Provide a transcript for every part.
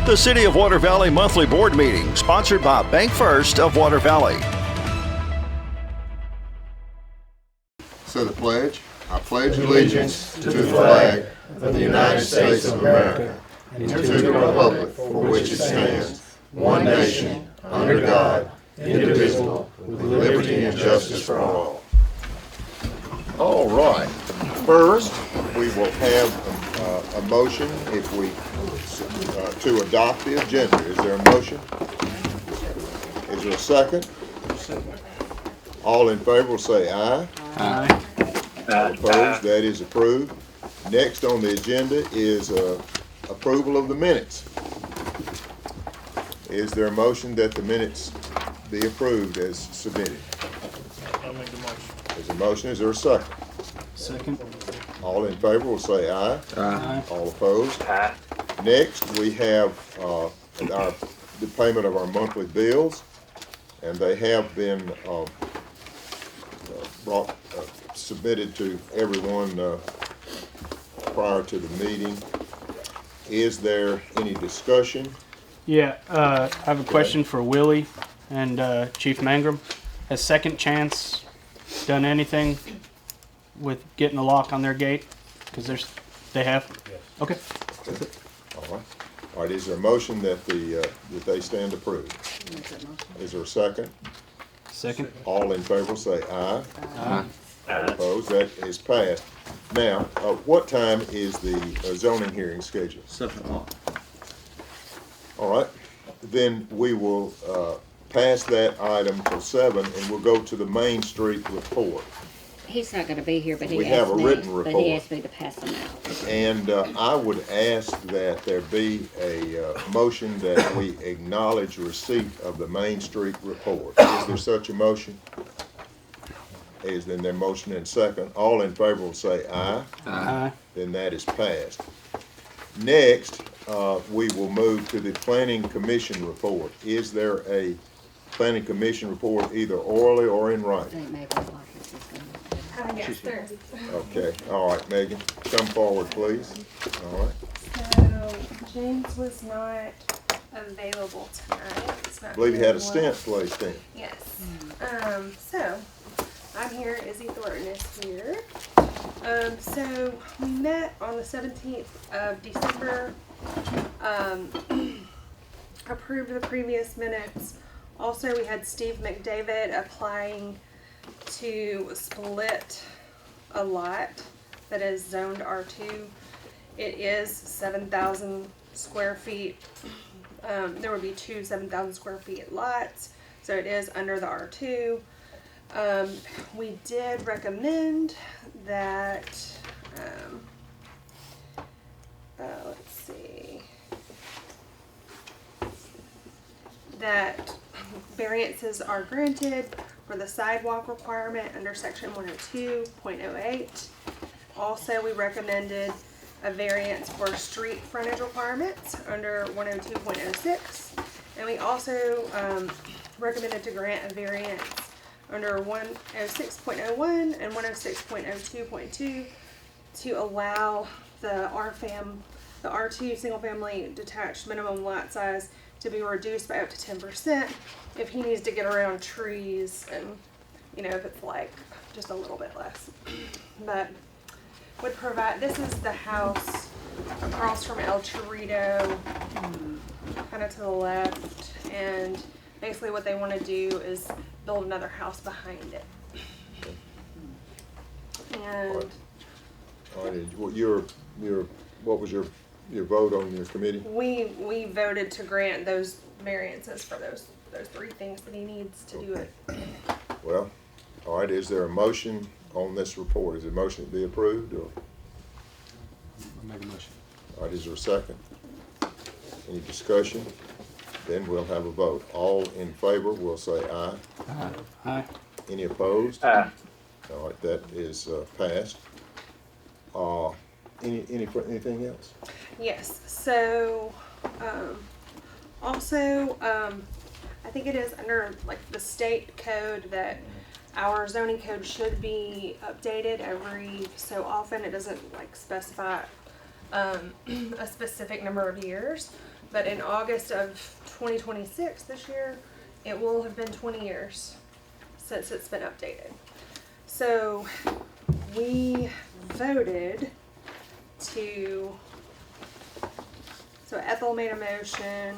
The City of Water Valley Monthly Board Meeting, sponsored by Bank First of Water Valley. So the pledge. I pledge allegiance to the flag of the United States of America and to the republic for which it stands, one nation, under God, indivisible, with liberty and justice for all. All right. First, we will have a motion to adopt the agenda. Is there a motion? Is there a second? All in favor will say aye. Aye. All opposed? That is approved. Next on the agenda is approval of the minutes. Is there a motion that the minutes be approved as submitted? I'll make the motion. There's a motion. Is there a second? Second. All in favor will say aye. Aye. All opposed? Aye. Next, we have the payment of our monthly bills, and they have been submitted to everyone prior to the meeting. Is there any discussion? Yeah, I have a question for Willie and Chief Mangrum. Has Second Chance done anything with getting a lock on their gate? Because they have? Yes. Okay. All right. All right, is there a motion that that they stand approved? Is there a second? Second. All in favor say aye. Aye. All opposed? That is passed. Now, what time is the zoning hearing scheduled? 7 o'clock. All right, then we will pass that item till 7, and we'll go to the Main Street report. He's not going to be here, but We have a written But report. he asked me to pass them out. And I would ask that there be a motion that we acknowledge receipt of the Main Street report. Is there such a motion? Is then their motion and second? All in favor will say aye. Aye. Then that is passed. Next, we will move to the Planning Commission report. Is there a Planning Commission report either orally or in I writing? think maybe Marcus is going to. Yes, there is. Okay, all right, Megan, come forward, please. All right. So James was not available tonight. It's not I believe you had a feeling stent well. placed in. Yes. So I'm here. Izzy Thornton is here. So we met on the 17th of December. Approved the previous minutes. Also, we had Steve McDavid applying to split a lot that is zoned R2. It is 7,000 square feet. There would be two 7,000 square feet lots, so it is under the R2. We did recommend that, let's see, that variances are granted for the sidewalk requirement under section 102.08. Also, we recommended a variance for street frontage requirements under 102.06. And we also recommended to grant a variance under 106.01 and 106.02.2 to allow the R2 single family detached minimum lot size to be reduced by up to 10% if he needs to get around trees and, if it's like just a little bit less. But would provide, this is the house across from El Chorrito, kind of to the left, and basically what they want to do is build another house behind it. And All right, what was your vote on your committee? we voted to grant those variances for those three things that he needs to do it. Well, all right, is there a motion on this report? Is the motion to be approved, or? I'll make a motion. All right, is there a second? Any discussion? Then we'll have a vote. All in favor will say aye. Aye. Aye. Any opposed? Aye. All right, that is passed. Anything else? Yes, so, also, I think it is under like the state code that our zoning code should be updated every so often. It doesn't like specify a specific number of years, But in August of 2026, this year, it will have been 20 years since it's been updated. So we voted to, so Ethel made a motion,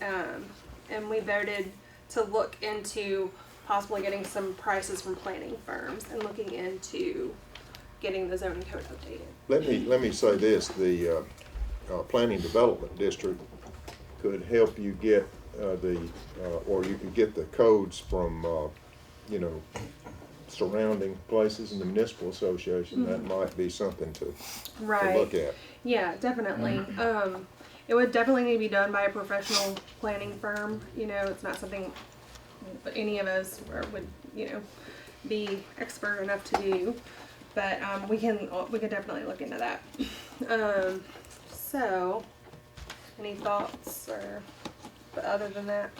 and we voted to look into possibly getting some prices from planning firms and looking into getting the zoning code updated. Let me say this, the Planning Development District could help you get or you could get the codes from, you know, surrounding places in the municipal association. That might be something to look at. Yeah, definitely. It would definitely need to be done by a professional planning firm. You know, it's not something any of us would, you know, be expert enough to do. But we can definitely look into that. So, any thoughts or other than that?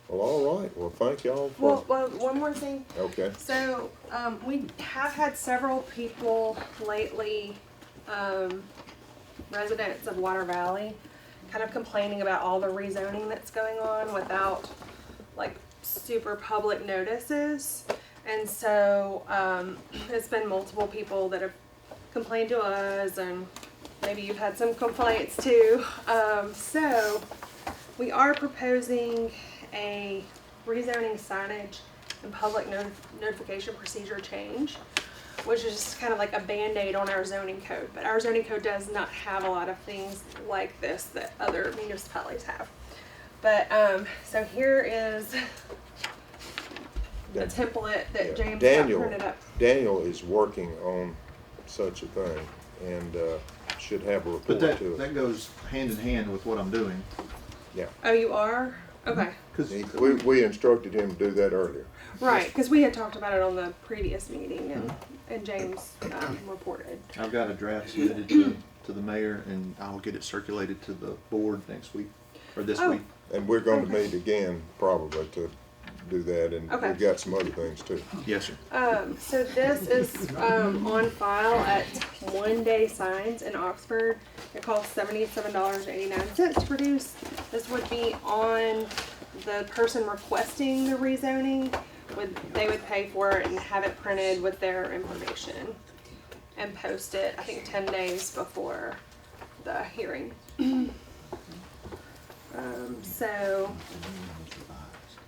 Well, all right. Well, thank y'all for. Well, one more thing. Okay. So, we have had several people lately, residents of Water Valley, kind of complaining about all the rezoning that's going on without, like, super public notices. And so, it's been multiple people that have complained to us, and maybe you've had some complaints too. So, we are proposing a rezoning signage and public notification procedure change, which is just kind of like a band-aid on our zoning code. But our zoning code does not have a lot of things like this that other municipalities have. But so here is a template that James got printed up. Daniel is working on such a thing and should have a report But to it. that goes hand in hand with what I'm doing. Oh, you are? Okay. We instructed him to do that earlier. Right, because we had talked about it on the previous meeting, and James reported. I've got a draft submitted to the mayor, and I'll get it circulated to the board next week, or this Oh. week. And we're going to meet again probably to do that, and Okay. we've got some other things too. Yes, sir. So this is on file at One Day Signs in Oxford. It costs $77.89 to produce. This would be on the person requesting the rezoning. They would pay for it and have it printed with their information and post it, I think, 10 days before the hearing.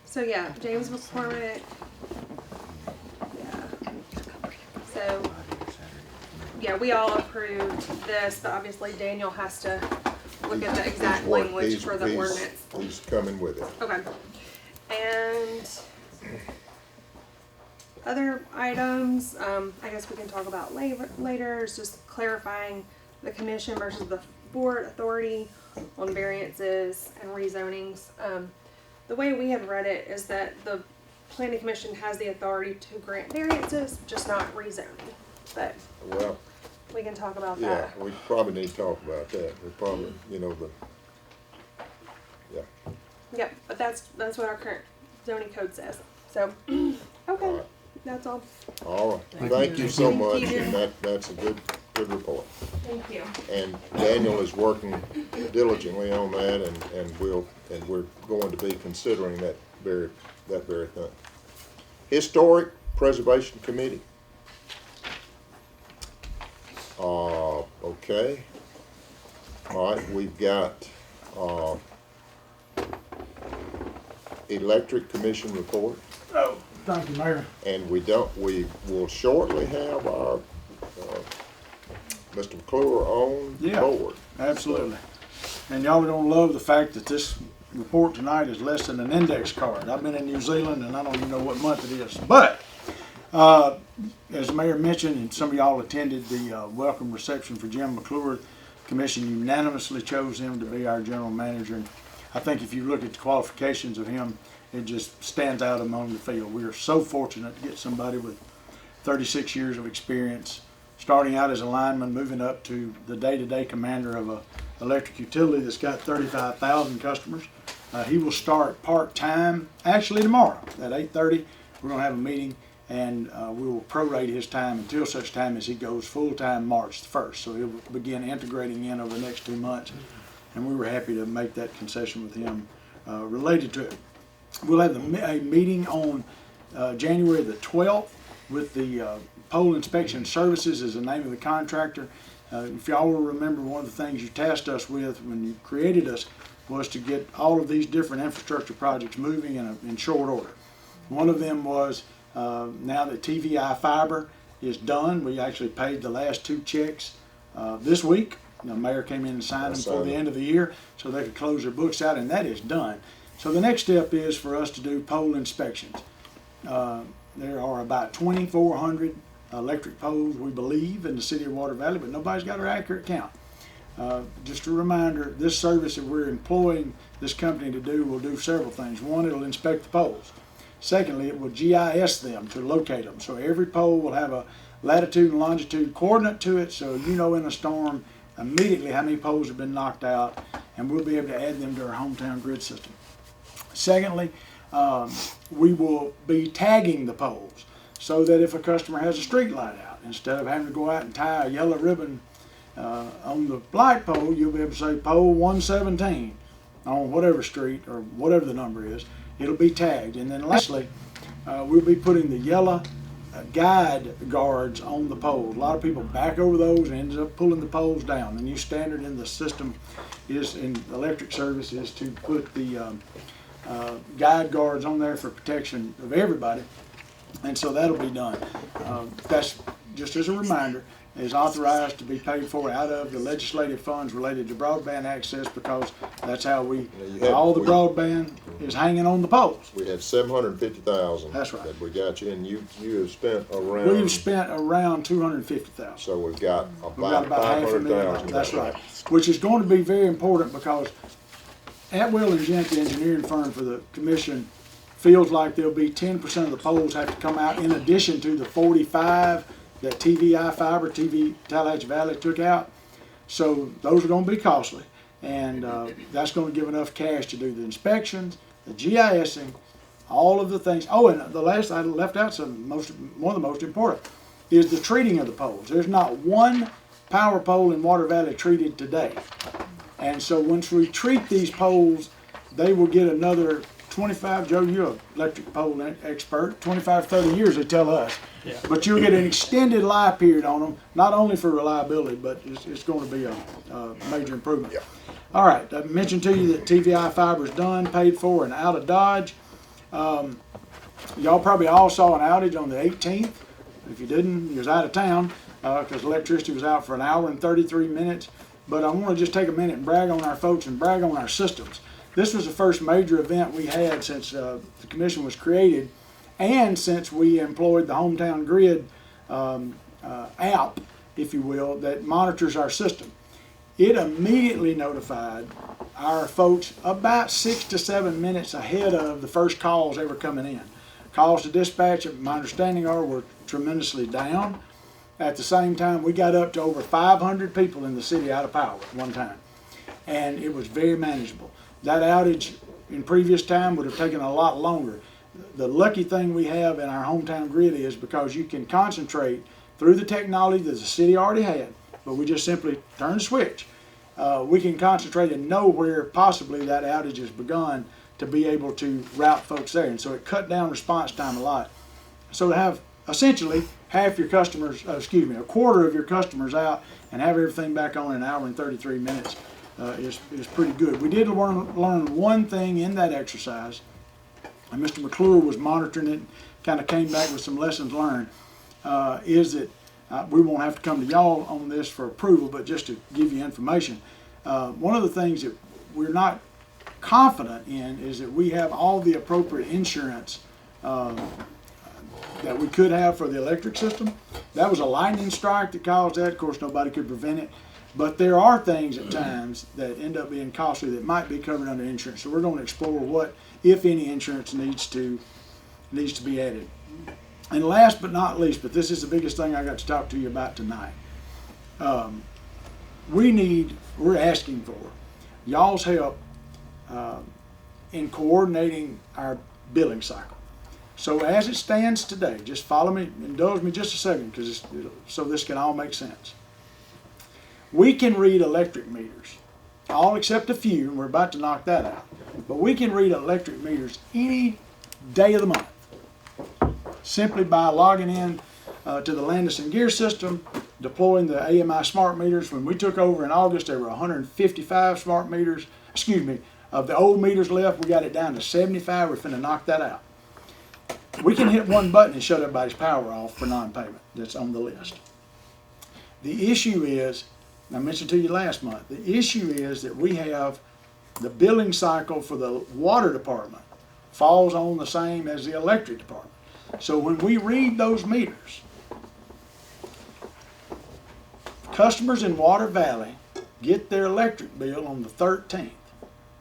So yeah, James McCormick. Yeah. So yeah, we all approved this, but obviously Daniel has to look at the exact language for the ordinance. He's coming with it. Okay. And other items, I guess we can talk about later, is just clarifying the commission versus the board authority on variances and rezonings. The way we have read it is that the planning commission has the authority to grant variances, just not rezoning. But Well, we can talk about yeah, that. we probably need to talk about that. We probably, you know, yeah. Yep, but that's what our current zoning code says. So, okay, Alright. that's all. All right. Thank you so Thank much, you. and that's a good report. Thank you. And Daniel is working diligently on that, and we're going to be considering that very thing. Historic Preservation Committee. Okay. All right, we've got Electric Commission report, Oh, thank you, Mayor. and we will shortly have our Mr. McClure on Yeah. board. Absolutely. And y'all are gonna love the fact that this report tonight is less than an index card. I've been in New Zealand and I don't even know what month it is. But, as the mayor mentioned, and some of y'all attended the welcome reception for Jim McClure, Commission unanimously chose him to be our general manager. And I think if you look at the qualifications of him, it just stands out among the field. We are so fortunate to get somebody with 36 years of experience, starting out as a lineman, moving up to the day-to-day commander of a electric utility that's got 35,000 customers. He will start part-time, actually tomorrow at 8:30. We're gonna have a meeting, and we will prorate his time until such time as he goes full-time March the 1st. So he'll begin integrating in over the next 2 months. and we were happy to make that concession with him related to it. We'll have a meeting on January the 12th with the Pole Inspection Services is the name of the contractor. If y'all will remember, one of the things you tasked us with when you created us was to get all of these different infrastructure projects moving in short order. One of them was now that TVI Fiber is done, we actually paid the last 2 checks this week. The mayor came in and signed them for the end of the year so they could close their books out, and that is done. So the next step is for us to do pole inspections. There are about 2,400 electric poles, we believe, in the city of Water Valley, but nobody's got an accurate count. Just a reminder, this service that we're employing this company to do will do several things. One, it'll inspect the poles. Secondly, it will GIS them to locate them. So every pole will have a latitude and longitude coordinate to it, so you know in a storm immediately how many poles have been knocked out, and we'll be able to add them to our hometown grid system. Secondly, we will be tagging the poles so that if a customer has a street light out, instead of having to go out and tie a yellow ribbon on the light pole, you'll be able to say pole 117 on whatever street or whatever the number is. It'll be tagged. And then lastly, we'll be putting the yellow guide guards on the poles. A lot of people back over those and ends up pulling the poles down. The new standard in the system is in electric service is to put the guide guards on there for protection of everybody, and so that'll be done. That's just as a reminder, is authorized to be paid for out of the legislative funds related to broadband access, because that's how all the broadband is hanging on the poles. We had 750,000. That's right. That we got you, and you have spent around. We've spent around 250,000. So we've got We've got about $500,000. 500,000. That's right. Which is going to be very important, because Atwill and Gent, the engineering firm for the commission, feels like there'll be 10% of the poles have to come out in addition to the 45 that TVI Fiber, Tallahatchie Valley took out. So those are going to be costly, and that's going to give enough cash to do the inspections, the GISing, all of the things. Oh, and the last I left out, one of the most important, is the treating of the poles. There's not one power pole in Water Valley treated today. And so once we treat these poles, they will get another 25, Joe, you're an electric pole expert, 25, 30 years they tell us. Yeah. But you'll get an extended life period on them, not only for reliability, but it's going to be a major improvement. Yeah. All right, I mentioned to you that TVI Fiber is done, paid for, and out of Dodge. Y'all probably all saw an outage on the 18th. If you didn't, you was out of town because electricity was out for an hour and 33 minutes. But I want to just take a minute and brag on our folks and brag on our systems. This was the first major event we had since the commission was created, and since we employed the Hometown Grid app, if you will, that monitors our system. It immediately notified our folks about 6 to 7 minutes ahead of the first calls ever coming in. Calls to dispatch, my understanding were tremendously down. At the same time, we got up to over 500 people in the city out of power at one time, and it was very manageable. That outage in previous time would have taken a lot longer. The lucky thing we have in our Hometown Grid is because you can concentrate through the technology that the city already had, but we just simply turn the switch. We can concentrate and know where possibly that outage has begun to be able to route folks there, and so it cut down response time a lot. So to have essentially half your customers, a quarter of your customers out and have everything back on in an hour and 33 minutes is pretty good. We did learn one thing in that exercise, and Mr. McClure was monitoring it, kind of came back with some lessons learned, is that we won't have to come to y'all on this for approval, but just to give you information. One of the things that we're not confident in is that we have all the appropriate insurance that we could have for the electric system. That was a lightning strike that caused that. Of course, nobody could prevent it. But there are things at times that end up being costly that might be covered under insurance. So we're going to explore what, if any, insurance needs to be added. And last but not least, but this is the biggest thing I got to talk to you about tonight. We're asking for y'all's help in coordinating our billing cycle. So as it stands today, just follow me, indulge me just a second, so this can all make sense. We can read electric meters all except a few, and we're about to knock that out. But we can read electric meters any day of the month, simply by logging in to the Landis and Gear system, deploying the AMI smart meters. When we took over in August, there were 155 smart meters. Excuse me, of the old meters left, we got it down to 75. We're finna knock that out. We can hit one button and shut everybody's power off for non-payment. That's on the list. The issue is, I mentioned to you last month, the issue is that we have the billing cycle for the water department falls on the same as the electric department. So when we read those meters, customers in Water Valley get their electric bill on the 13th,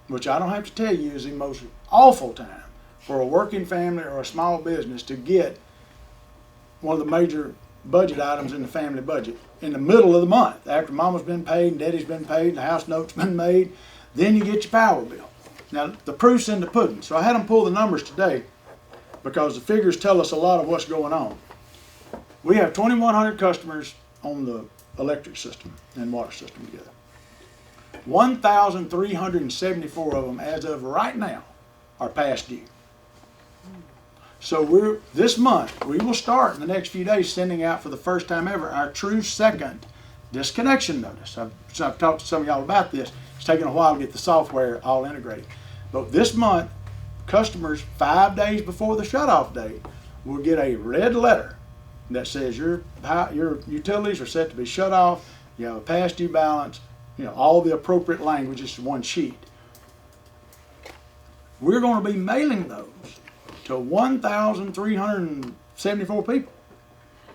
which I don't have to tell you is the most awful time for a working family or a small business to get one of the major budget items in the family budget in the middle of the month, after mama's been paid and daddy's been paid and the house note's been made. Then you get your power bill. Now, the proof's in the pudding. So I had them pull the numbers today because the figures tell us a lot of what's going on. We have 2,100 customers on the electric system and water system together. 1,374 of them, as of right now, are past due. So this month, we will start in the next few days sending out for the first time ever our true second disconnection notice. I've talked to some of y'all about this. It's taken a while to get the software all integrated. But this month, customers 5 days before the shutoff date will get a red letter that says your utilities are set to be shut off, you have a past due balance, all the appropriate language is one sheet. We're going to be mailing those to 1,374 people.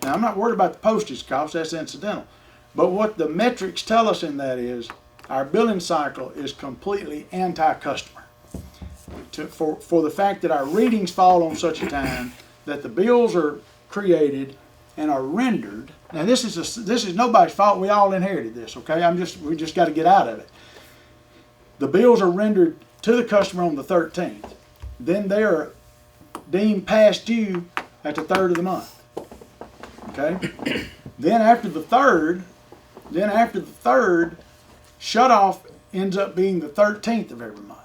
Now, I'm not worried about the postage cost, that's incidental. But what the metrics tell us in that is our billing cycle is completely anti-customer. For the fact that our readings fall on such a time that the bills are created and are rendered. Now this is nobody's fault. We all inherited this, okay? We just got to get out of it. The bills are rendered to the customer on the 13th. Then they are deemed past due at the 3rd of the month. Okay? Then after the third, shut off ends up being the 13th of every month.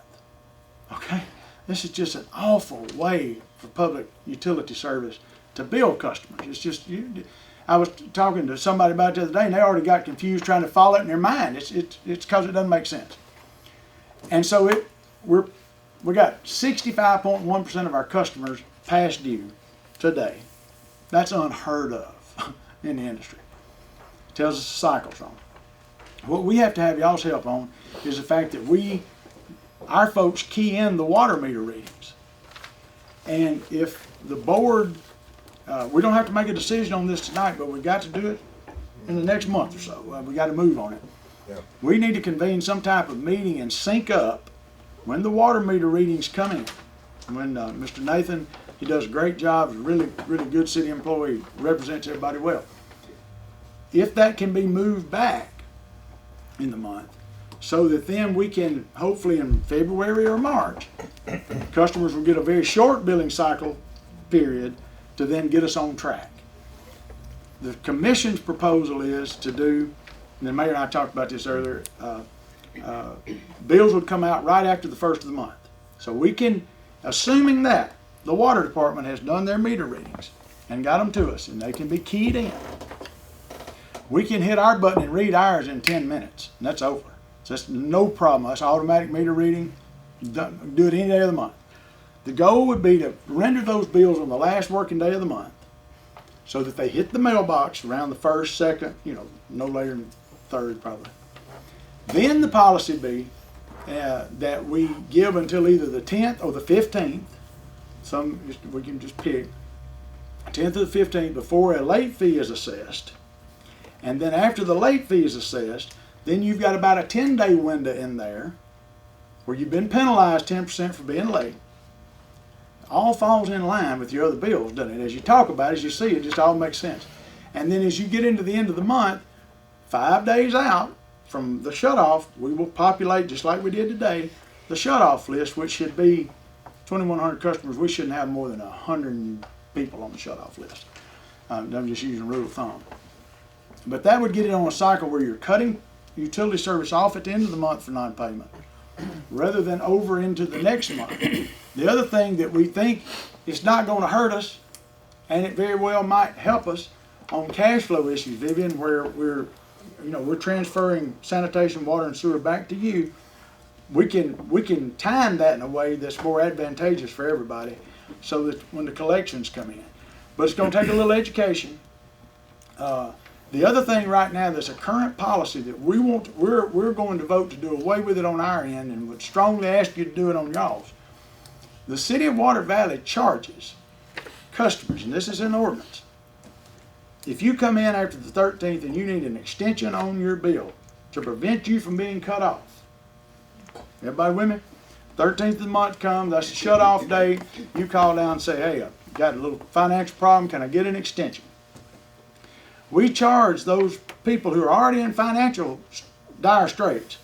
Okay? This is just an awful way for public utility service to bill customers. It's just, I was talking to somebody about it the other day and they already got confused trying to follow it in their mind. It's because it doesn't make sense. And so we got 65.1% of our customers past due today. That's unheard of in the industry. It tells us the cycle's wrong. What we have to have y'all's help on is the fact that our folks key in the water meter readings. And if the board, we don't have to make a decision on this tonight, but we've got to do it in the next month or so. We got to move on it. Yeah. We need to convene some type of meeting and sync up when the water meter readings come in. When Mr. Nathan, he does a great job, he's a really, really good city employee, represents everybody well. If that can be moved back in the month, so that then we can, hopefully in February or March, customers will get a very short billing cycle period to then get us on track. The commission's proposal is to do, and the mayor and I talked about this earlier, bills would come out right after the 1st of the month. So we can, assuming that the water department has done their meter readings and got them to us and they can be keyed in, we can hit our button and read ours in 10 minutes and that's over. So that's no problem. That's automatic meter reading. Do it any day of the month. The goal would be to render those bills on the last working day of the month so that they hit the mailbox around the 1st, 2nd, no later than 3rd probably. Then the policy be that we give until either the 10th or the 15th. We can just pick 10th or the 15th before a late fee is assessed. And then after the late fee is assessed, then you've got about a 10-day window in there where you've been penalized 10% for being late. All falls in line with your other bills, doesn't it? As you talk about it, as you see, it just all makes sense. And then as you get into the end of the month, 5 days out from the shutoff, we will populate, just like we did today, the shutoff list, which should be 2,100 customers. We shouldn't have more than 100 people on the shutoff list. I'm just using a rule of thumb. But that would get it on a cycle where you're cutting utility service off at the end of the month for non-payment, rather than over into the next month. The other thing that we think is not gonna hurt us, and it very well might help us on cash flow issues, Vivian, where we're transferring sanitation, water, and sewer back to you. We can time that in a way that's more advantageous for everybody, so that when the collections come in. But it's gonna take a little education. The other thing right now, there's a current policy that we're going to vote to do away with it on our end, and would strongly ask you to do it on y'all's. The city of Water Valley charges customers, and this is an ordinance. If you come in after the 13th and you need an extension on your bill to prevent you from being cut off, everybody with me? 13th of the month comes, that's the shut-off date. You call down and say, hey, I've got a little financial problem, can I get an extension? We charge those people who are already in financial dire straits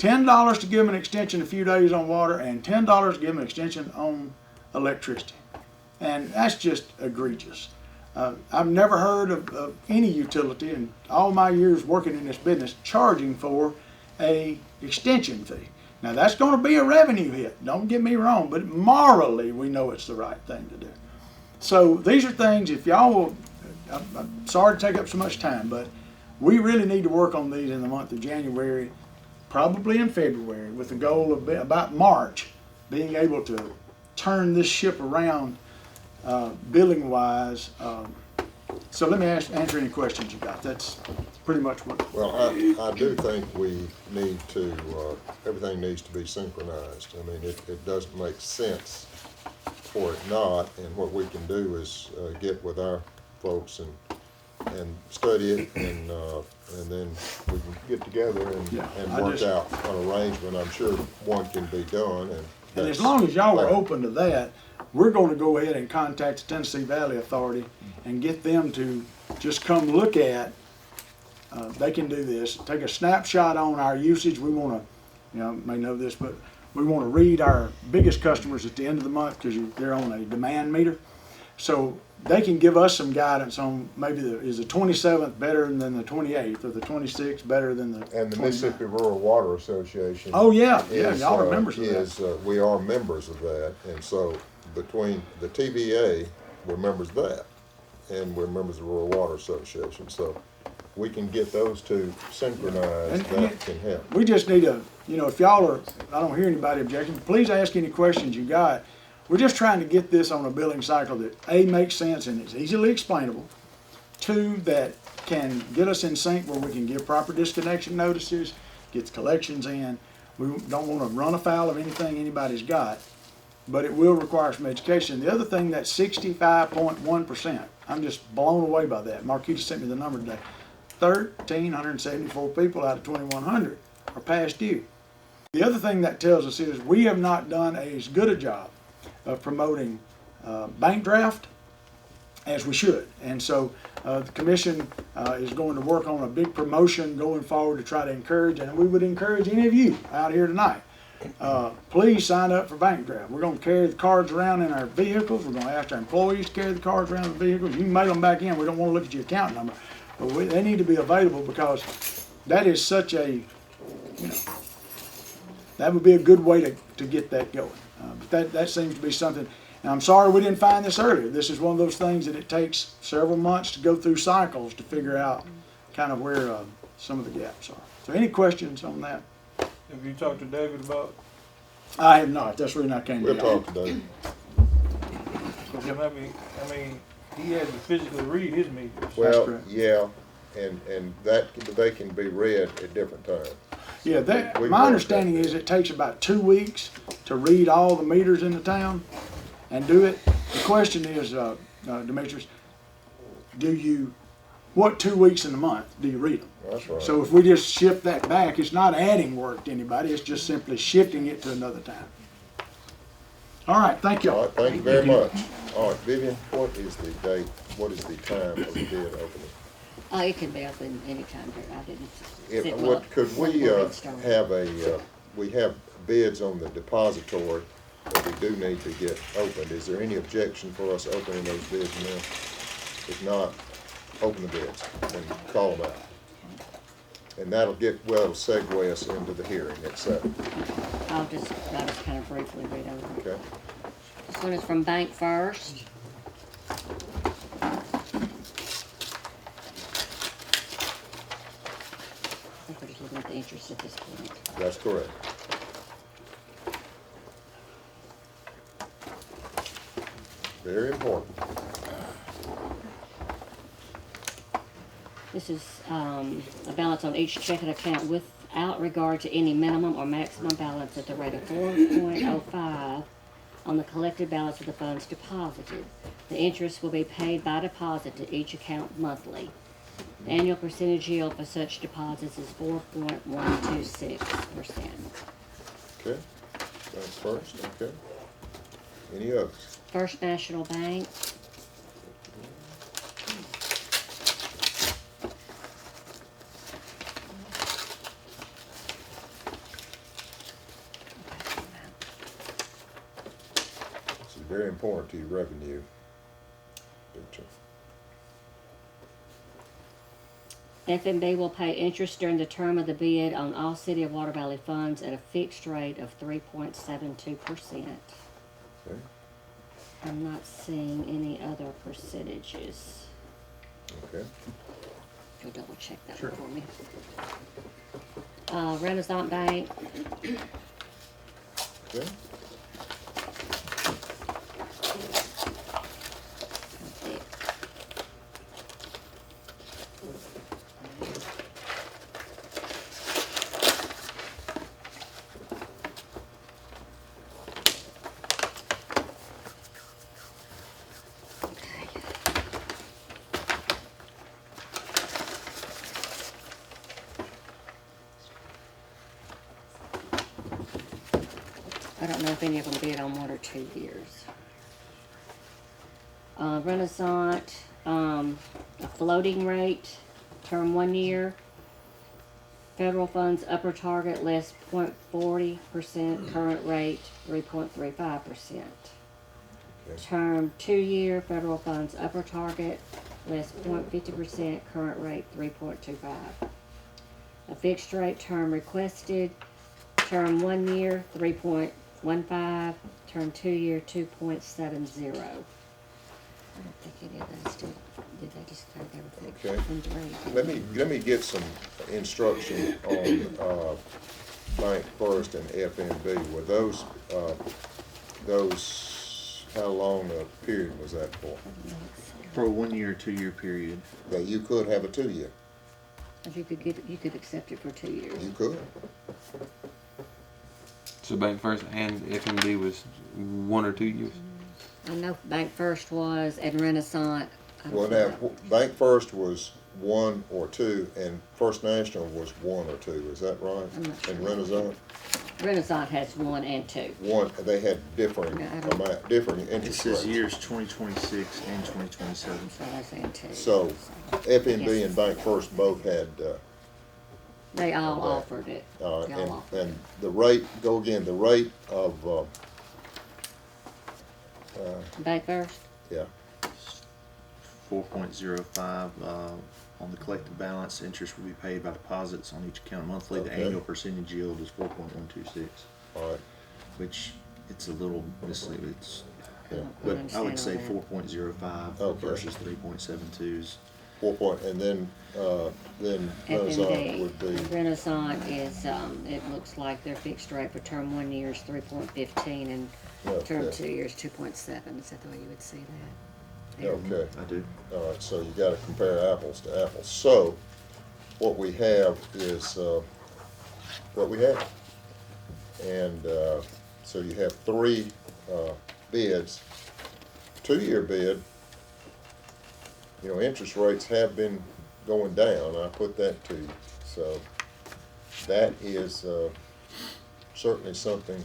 $10 to give them an extension a few days on water, and $10 to give them an extension on electricity. And that's just egregious. I've never heard of any utility in all my years working in this business charging for a extension fee. Now that's going to be a revenue hit, don't get me wrong, but morally we know it's the right thing to do. So these are things, if y'all will, I'm sorry to take up so much time, but we really need to work on these in the month of January, probably in February, with the goal of about March being able to turn this ship around billing wise. So let me answer any questions you got. That's pretty much what. Well, I do think we need to, everything needs to be synchronized. I mean, it doesn't make sense for it not, and what we can do is get with our folks and study it, and then we can get together and work out an arrangement. I'm sure one can be done. And as long as y'all are open to that, we're going to go ahead and contact the Tennessee Valley Authority and get them to just come look at, they can do this, take a snapshot on our usage. We want to, you may know this, but we want to read our biggest customers at the end of the month because they're on a demand meter. So they can give us some guidance on maybe is the 27th better than the 28th, or the 26th better than the And the 29th. Mississippi Rural Water Association. Oh yeah, y'all are members of that. We are members of that, and so between the TVA, we're members of that, and we're members of the Rural Water Association. So we can get those two synchronized. That can help. We just need to, if y'all are, I don't hear anybody objecting, please ask any questions you got. We're just trying to get this on a billing cycle that A, makes sense and is easily explainable, 2, that can get us in sync where we can give proper disconnection notices, get the collections in. We don't want to run afoul of anything anybody's got, but it will require some education. The other thing, that 65.1%, I'm just blown away by that. Marquita sent me the number today. 1,374 people out of 2,100 are past due. The other thing that tells us is we have not done as good a job of promoting bank draft as we should. And so the commission is going to work on a big promotion going forward to try to encourage, and we would encourage any of you out here tonight, please sign up for bank draft. We're going to carry the cards around in our vehicles. We're going to ask our employees to carry the cards around in the vehicles. You can mail them back in. We don't want to look at your account number, but they need to be available, because that is such a, that would be a good way to get that going. But that seems to be something, and I'm sorry we didn't find this earlier. This is one of those things that it takes several months to go through cycles to figure out kind of where some of the gaps are. So any questions on that? Have you talked to David about? I have not. That's the reason I came We'll down. talk today. Because I mean, he had to physically read his meters. Well, correct. yeah, and that they can be read at different times. Yeah, We my worked understanding that. is it takes about 2 weeks to read all the meters in the town and do it. The question is, Demetrius, what 2 weeks in the month do you read them? That's right. So if we just shift that back, it's not adding work to anybody, it's just simply shifting it to another time. All right, thank All y'all. right, thank you very much. All right, Vivian, what is the date, what is the time of the bid opening? It can be open anytime, but I didn't. sit What, long could we before it started. have we have bids on the depository that we do need to get opened. Is there any objection for us opening those bids now? If not, open the bids and call them out. And that'll segue us into the hearing itself, I'll just kind of briefly read over. okay? This one is from Bank First. I think we're just looking at the interest at this point. That's correct. Very important. This is a balance on each checking account without regard to any minimum or maximum balance at the rate of 4.05 on the collected balance of the funds deposited. The interest will be paid by deposit to each account monthly. The annual percentage yield for such deposits is 4.126%. Okay, that's first, okay. Any others? First National Bank. This is very important to your revenue picture. FNB will pay interest during the term of the bid on all City of Water Valley funds at a fixed rate of 3.72%. Okay, I'm not seeing any other percentages. okay. You'll double check that one for me. Renaissance Bank. Okay. I don't know if any of them bid on 1 or 2 years. Renaissance, a floating rate, term 1 year. Federal funds upper target less 0.40%, current rate 3.35%. Okay. Term 2 year, federal funds upper target less 0.50%, current rate 3.25. A fixed rate term requested, term 1 year 3.15, term 2 year 2.70. I don't think any of those did they just kind of everything? Okay. Let me get some instruction on Bank First and FNB. Were those how long a period was that for? For a 1 year, 2 year period. That you could have a 2-year. If you could accept it for 2 years. You could. So Bank First and FMD was 1 or 2 years? I know Bank First was, and Renaissance. I don't Well, know. now, Bank First was 1 or 2, and First National was 1 or 2. Is that right? I'm not sure. And Renaissance, Renaissance has 1 and 2. 1. They had differing Yeah, I don't- differing It interest says rates. years 2026 and 2027. So I was saying 2. So FNB and Bank First both had. They all Okay. offered it. They all offered And the rate, go again, the rate of, it. Bank First? yeah, 4.05 on the collective balance. Interest will be paid by deposits on each account monthly. The Okay. annual percentage yield is 4.126, all right, which it's a little misleading. It's, yeah. but I understand would say all that. 4.05 Okay. versus 3.72s. 4 point, and then Renaissance would be, Renaissance is, it looks like their fixed rate for term 1 year is 3.15 and term Okay. 2 years 2.7. Is that the way you would see that? okay. I do. All right, so you gotta compare apples to apples. So, what we have is, what we have. And, so you have 3, bids. 2-year bid, you know, interest rates have been going down, I put that to you. So, that is, certainly something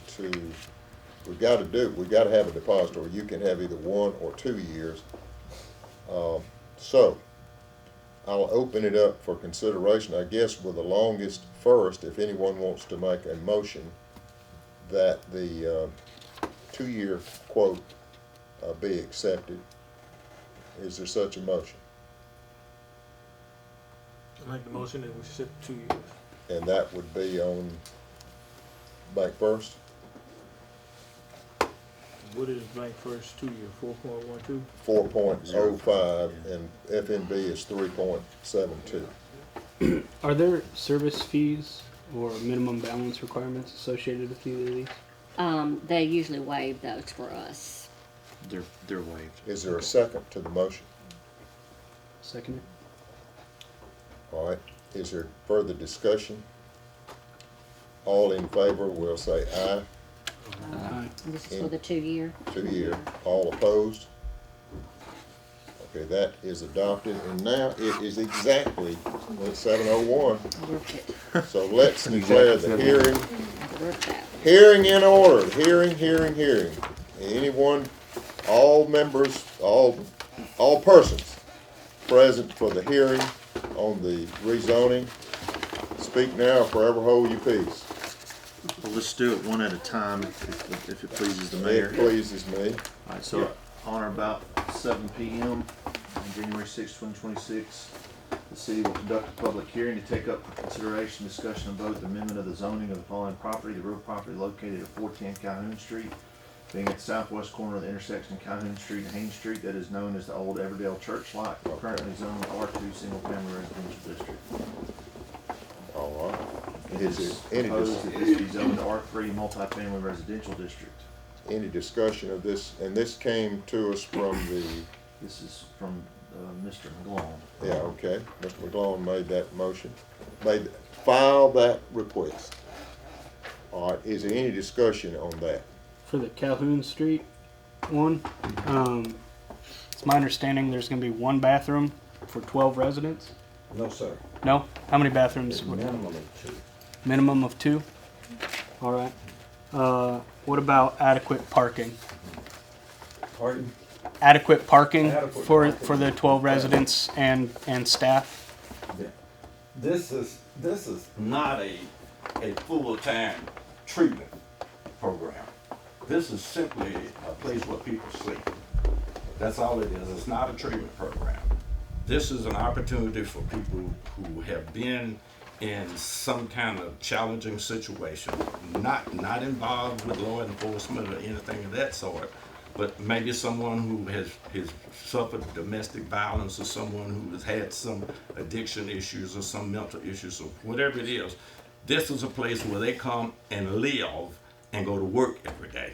we've gotta do. We've gotta have a depository. You can have either 1 or 2 years. So, I'll open it up for consideration, I guess, with the longest first, if anyone wants to make a motion that the 2-year quote be accepted. Is there such a motion? Make the motion that we set 2 years. And that would be on Bank First? What is Bank First 2 year, 4.12? 4.05, and FNB is 3.72. Are there service fees or minimum balance requirements associated with either of these? They usually waive those for us. They're waived. Is there a second to the motion? Second. All right, is there further discussion? All in favor will say aye. Aye. This is for the 2 year. 2 year. All opposed? Okay, that is adopted, and now it is exactly 7:01. Work it. So let's declare the hearing, Work that. hearing in order, hearing. Anyone, all members, all persons present for the hearing on the rezoning, speak now or forever hold your peace. Well, let's do it one at a time if it pleases the mayor. It pleases me. All right, so on or about 7 p.m. on January 6, 2026, the city will conduct a public hearing to take up for consideration, discussion, and vote the amendment of the zoning of the following property. The real property located at 410 Calhoun Street, being at the southwest corner of the intersection of Calhoun Street and Haynes Street, that is known as the old Everdale Church Lot, currently zoned R2 Single Family Residential District. All right. It Is is there any proposed that this be zoned R3 Multifamily Residential District. Any discussion of this? And this came to us from the, This is from Mr. McGlone. yeah, okay. Mr. McGlone made that motion, filed that request. All right, is there any discussion on that? For the Calhoun Street one, it's my understanding there's gonna be one bathroom for 12 residents? No, sir. No? How many bathrooms? Minimum of 2. Minimum of 2? All right. What about adequate parking? Pardon? Adequate parking Adequate for parking. the 12 residents and staff? This is not a full-time treatment program. This is simply a place where people sleep. That's all it is. It's not a treatment program. This is an opportunity for people who have been in some kind of challenging situation, not involved with law enforcement or anything of that sort, but maybe someone who has suffered domestic violence, or someone who has had some addiction issues or some mental issues, or whatever it is. This is a place where they come and live and go to work every day.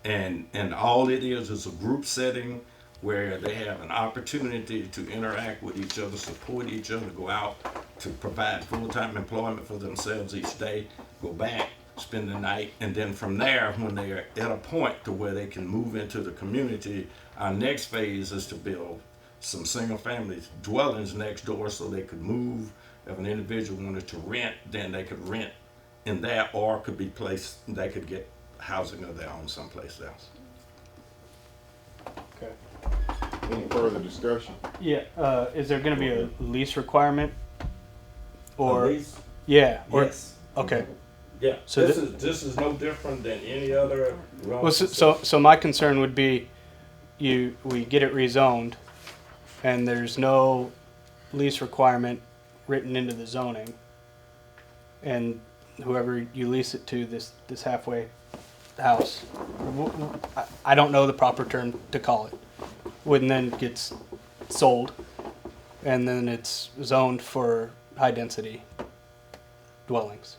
And all it is a group setting where they have an opportunity to interact with each other, support each other, go out to provide full-time employment for themselves each day, go back, spend the night, and then from there, when they are at a point to where they can move into the community, our next phase is to build some single-family dwellings next door so they could move. If an individual wanted to rent, then they could rent in there, or could be placed, they could get housing of their own someplace else. Okay. Any further discussion? Yeah. Is there going to be a lease requirement? Or At least, yeah. Or yes. okay. Yeah, So this is no different than any other. Well, so my concern would be, we get it rezoned, and there's no lease requirement written into the zoning, and whoever you lease it to, this halfway house, I don't know the proper term to call it, when then gets sold, and then it's zoned for high density dwellings.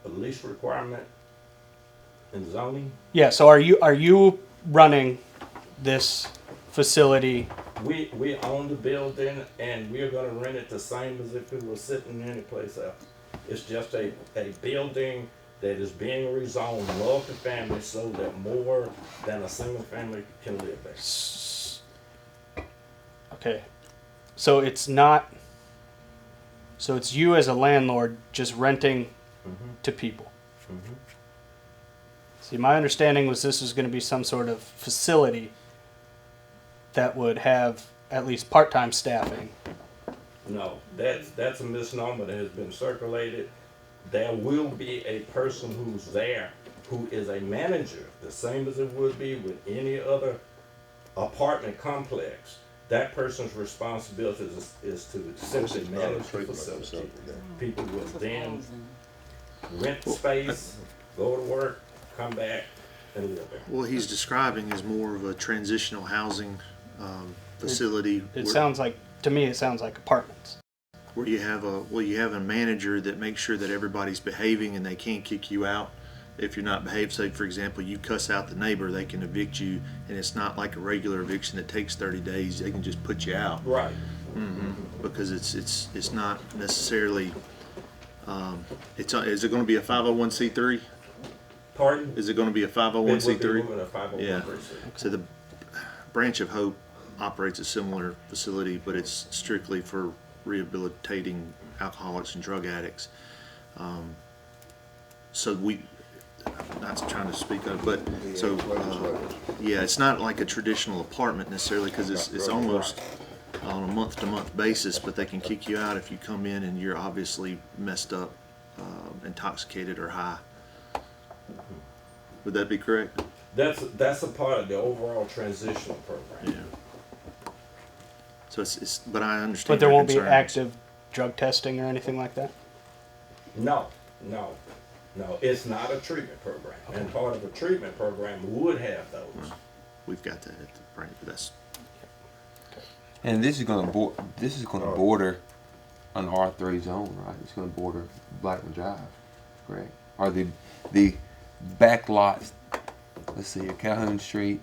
A lease requirement in zoning. Yeah. So are you running this facility? We own the building and we're gonna rent it the same as if it was sitting anyplace else. It's just a building that is being rezoned multifamily so that more than a single family can live there. Okay. So it's not. So it's you as a landlord just renting to people. See, my understanding was this was going to be some sort of facility that would have at least part-time staffing. No, that's a misnomer that has been circulated. There will be a person who's there who is a manager, the same as it would be with any other apartment complex. that person's responsibility is to simply manage the facility. People will then rent the space, go to work, come back, and live there. What he's describing is more of a transitional housing facility. It sounds like, to me, it sounds like apartments. Where you have a manager that makes sure that everybody's behaving and they can't kick you out if you're not behaved. Say, for example, you cuss out the neighbor, they can evict you, and it's not like a regular eviction that takes 30 days. They can just put you out. Right. Because it's not necessarily. Is it going to be a 501c3? Pardon? Is it going to be a It would be 501c3? moving a 501c3. Yeah. So the Branch of Hope operates a similar facility, but it's strictly for rehabilitating alcoholics and drug addicts. So I'm not trying to speak up, but so yeah, it's not like a traditional apartment necessarily, because it's almost on a month-to-month basis, but they can kick you out if you come in and you're obviously messed up, intoxicated or high. Would that be correct? That's a part of the overall transitional program. Yeah. So but I understand. But there your won't be concerns. active drug testing or anything like that? No, it's not a treatment program. And part of a treatment program would have those. We've got that at the branch, but that's. And this is gonna border an R3 zone, right? It's gonna border Blackman Drive, correct? Are the back lots? Let's see, Calhoun Street.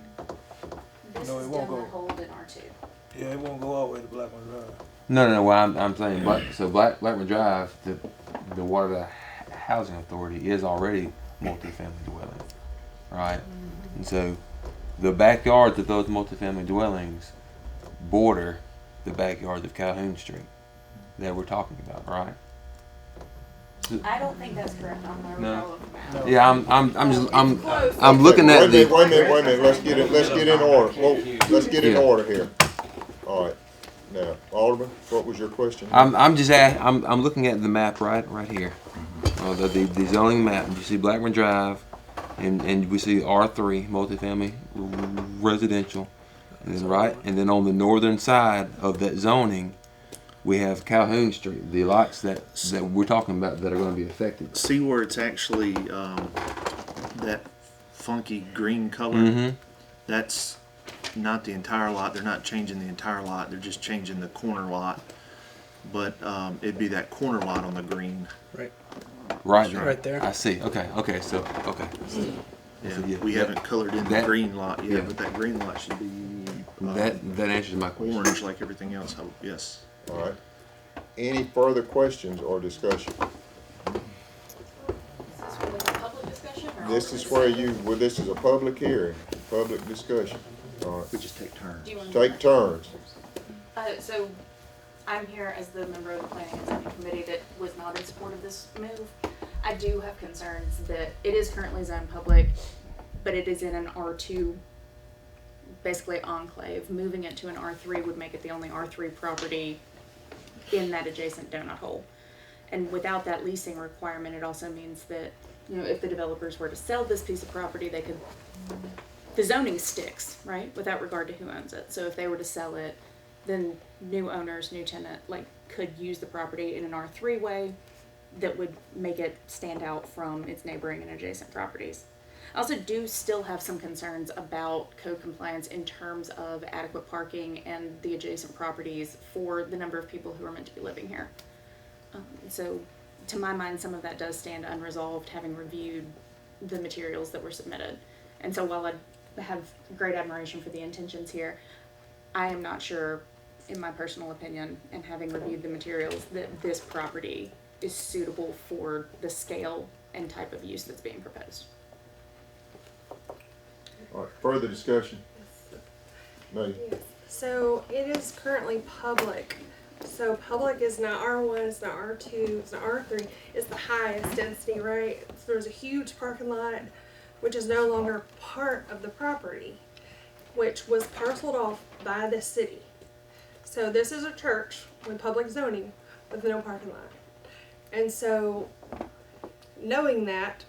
This No, it is won't done go. by Holden R2. Yeah, it won't go all the way to Blackman Drive. No. Well, I'm saying, Blackman Drive, the Water Housing Authority is already multifamily dwelling, right? And so, the backyards of those multifamily dwellings border the backyards of Calhoun Street that we're talking about, right? I don't think that's correct on my No. map. Yeah, I'm looking at Wait a the. minute. Let's get in order. Whoa, let's get in Yeah. order here. All right. Now, Alderman, what was your question? I'm looking at the map right here. The zoning map. You see Blackman Drive, and we see R3 multifamily residential, and then and then on the northern side of that zoning, we have Calhoun Street. The lots that we're talking about that are going to be affected. See where it's actually that funky green color? Mm-hmm. That's not the entire lot. They're not changing the entire lot. They're just changing the corner lot. But it'd be that corner lot on the green. Right there. I see. Okay. Yeah, So, yeah, we that- haven't colored in the that- green lot yet, yeah. but that green lot should be that answers my question. orange like everything else. Yes. All right. Any further questions or discussion? This is where this is a public hearing, public discussion. All right. We just take turns. Do you want Take turns. So I'm here as the member of the Planning and Zoning Committee that was not in support of this move. I do have concerns that it is currently zoned public, but it is in an R2, basically enclave. Moving it to an R3 would make it the only R3 property in that adjacent donut hole. And without that leasing requirement, it also means that, you know, if the developers were to sell this piece of property, they could, the zoning sticks, right? Without regard to who owns it. So if they were to sell it, then new owners, new tenant, could use the property in an R3 way that would make it stand out from its neighboring and adjacent properties. I also do still have some concerns about code compliance in terms of adequate parking and the adjacent properties for the number of people who are meant to be living here. So to my mind, some of that does stand unresolved, having reviewed the materials that were submitted. And so while I have great admiration for the intentions here, I am not sure, in my personal opinion, and having reviewed the materials, that this property is suitable for the scale and type of use that's being proposed. All right. Further discussion? No. So it is currently public. So public is not R1, it's not R2, it's not R3, it's the highest density, right? So there's a huge parking lot, which is no longer part of the property, which was parceled off by the city. So this is a church with public zoning with no parking lot. And so knowing that,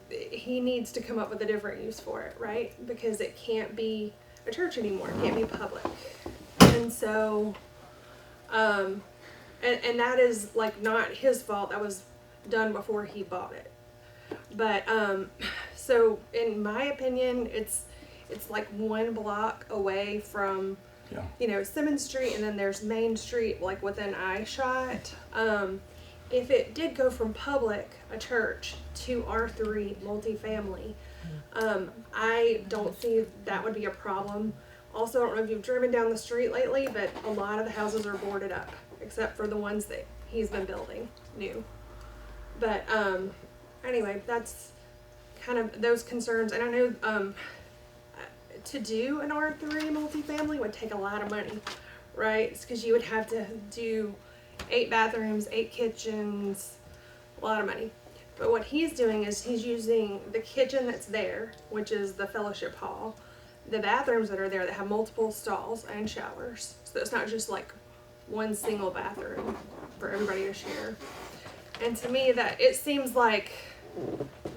he needs to come up with a different use for it, right? Because it can't be a church anymore, it can't be public. And And so, and that is like not his fault. That was done before he bought it. But, so in my opinion, it's like one block away from, Yeah. you know, Simmons Street, and then there's Main Street, like within eye shot. If it did go from public, a church, to R3 multifamily, I don't see that would be a problem. Also, I don't know if you've driven down the street lately, but a lot of the houses are boarded up, except for the ones that he's been building new. But anyway, that's kind of those concerns. And I know to do an R3 multifamily would take a lot of money, right? It's because you would have to do 8 bathrooms, 8 kitchens, a lot of money. But what he's doing is he's using the kitchen that's there, which is the fellowship hall, the bathrooms that are there that have multiple stalls and showers. So it's not just like one single bathroom for everybody to share. And to me, that it seems like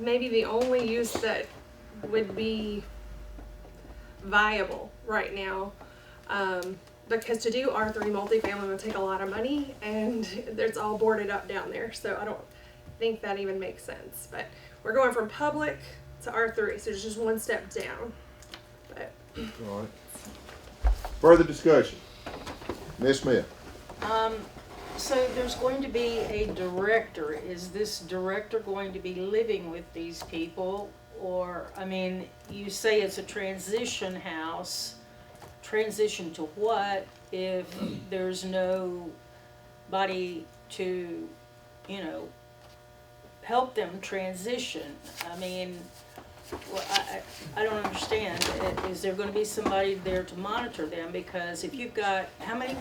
maybe the only use that would be viable right now, because to do R3 multifamily would take a lot of money, and it's all boarded up down there, so I don't think that even makes sense. But we're going from public to R3, so it's just one step down. But All right. Further discussion. Ms. Smith. So there's going to be a director. Is this director going to be living with these people? Or, I mean, you say it's a transition house. Transition to what if there's nobody to, you know, help them transition? I mean, well, I don't understand. Is there going to be somebody there to monitor them? Because if you've got how many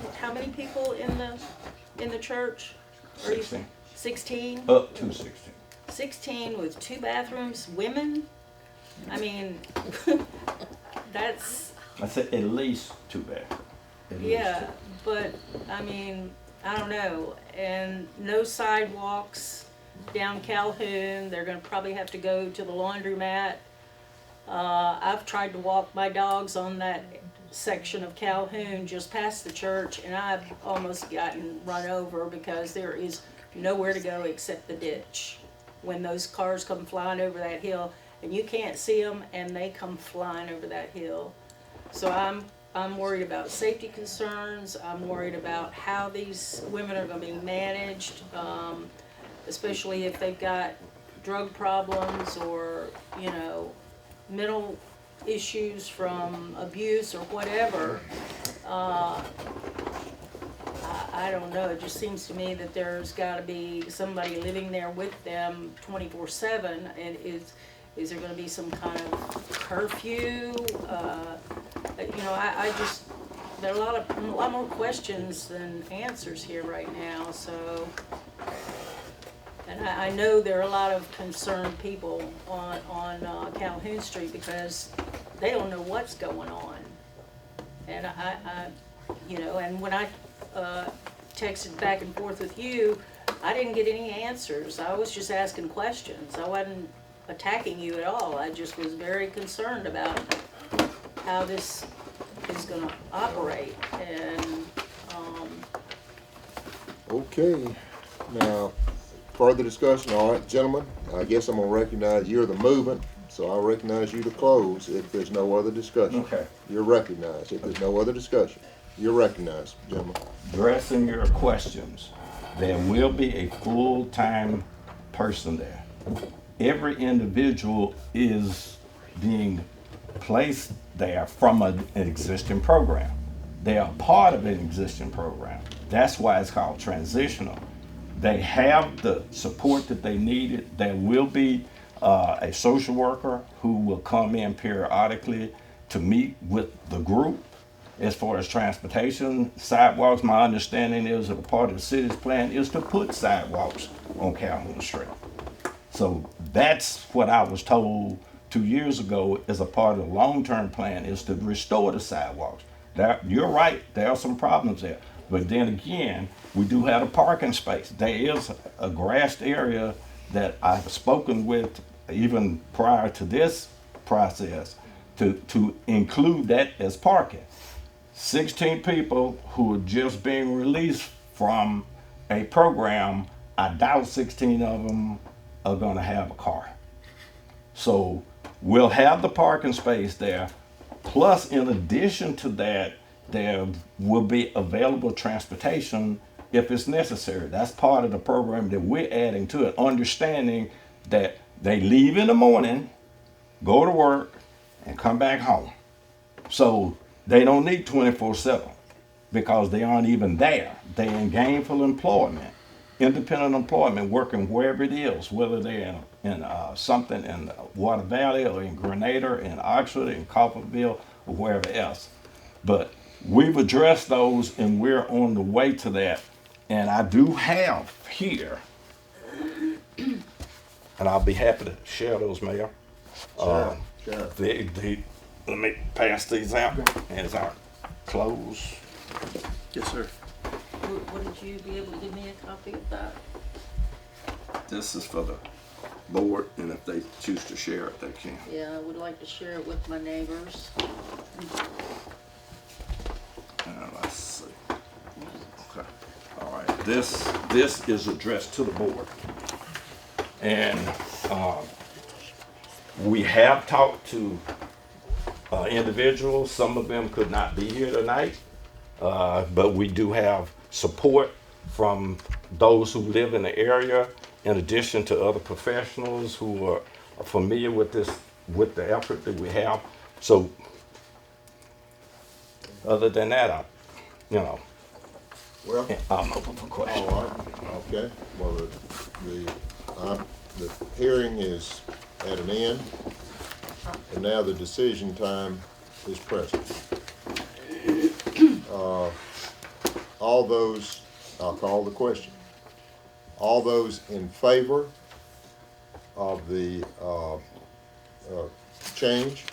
people in the church? 16. 16? Up to 16. 16 with 2 bathrooms, women? I mean, that's, I said at least 2 bathrooms. At yeah, least but, I mean, I don't know. And no sidewalks down Calhoun. They're gonna probably have to go to the laundromat. I've tried to walk my dogs on that section of Calhoun just past the church, and I've almost gotten run over because there is nowhere to go except the ditch when those cars come flying over that hill, and you can't see them, and they come flying over that hill. So I'm worried about safety concerns. I'm worried about how these women are going to be managed, especially if they've got drug problems or, you know, mental issues from abuse or whatever. I don't know. It just seems to me that there's got to be somebody living there with them 24/7. And is there going to be some kind of curfew? You know, I just, there are a lot more questions than answers here right now. So, and I know there are a lot of concerned people on Calhoun Street because they don't know what's going on. And I you know, and when I texted back and forth with you, I didn't get any answers. I was just asking questions. I wasn't attacking you at all. I just was very concerned about how this is going to operate. And Okay. Now, further discussion. All right, gentlemen, I guess I'm going to recognize you're the movement, so I'll recognize you to close if there's no other discussion. Okay. You're recognized. If there's no other discussion, you're recognized, gentlemen. Addressing your questions, there will be a full-time person there. Every individual is being placed there from an existing program. They are part of an existing program. That's why it's called transitional. They have the support that they needed. There will be a social worker who will come in periodically to meet with the group. As far as transportation, sidewalks, my understanding is that a part of the city's plan is to put sidewalks on Calhoun Street. So that's what I was told 2 years ago as a part of the long-term plan is to restore the sidewalks. You're right, there are some problems there. But then again, we do have a parking space. There is a grassed area that I've spoken with even prior to this process to include that as parking. 16 people who are just being released from a program. I doubt 16 of them are gonna have a car. So we'll have the parking space there. Plus, in addition to that, there will be available transportation if it's necessary. That's part of the program that we're adding to it, understanding that they leave in the morning, go to work, and come back home. So they don't need 24/7 because they aren't even there. They're in gainful employment, independent employment, working wherever it is, whether they're in something in Water Valley or in Grenada, in Oxford, in Coffeyville, or wherever else. But we've addressed those and we're on the way to that. And I do have here, and I'll be happy to share those, Mayor. Sure. Let me pass these out as I close. Yes, sir. Wouldn't you be able to give me a copy of that? This is for the board, and if they choose to share it, they can. Yeah, I would like to share it with my neighbors. Let's see. Okay. All right. This is addressed to the board, and we have talked to individuals. Some of them could not be here tonight, but we do have support from those who live in the area, in addition to other professionals who are familiar with this, with the effort that we have. So, other than that, Well, I'm open for questions. all right, okay. Well, the hearing is at an end, and now the decision time is present. All those, I'll call the question. All those in favor of the change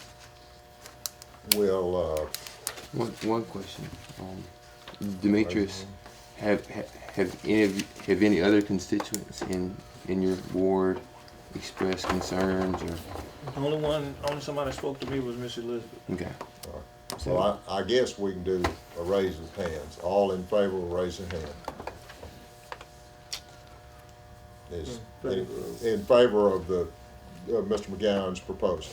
will, One question. Demetrius, have any other constituents in your ward expressed concerns or? Only somebody spoke to me was Miss Elizabeth. Okay. so I guess we can do a raise of hands. All in favor will raise a hand. Is in favor of the, Mr. McGowan's proposal,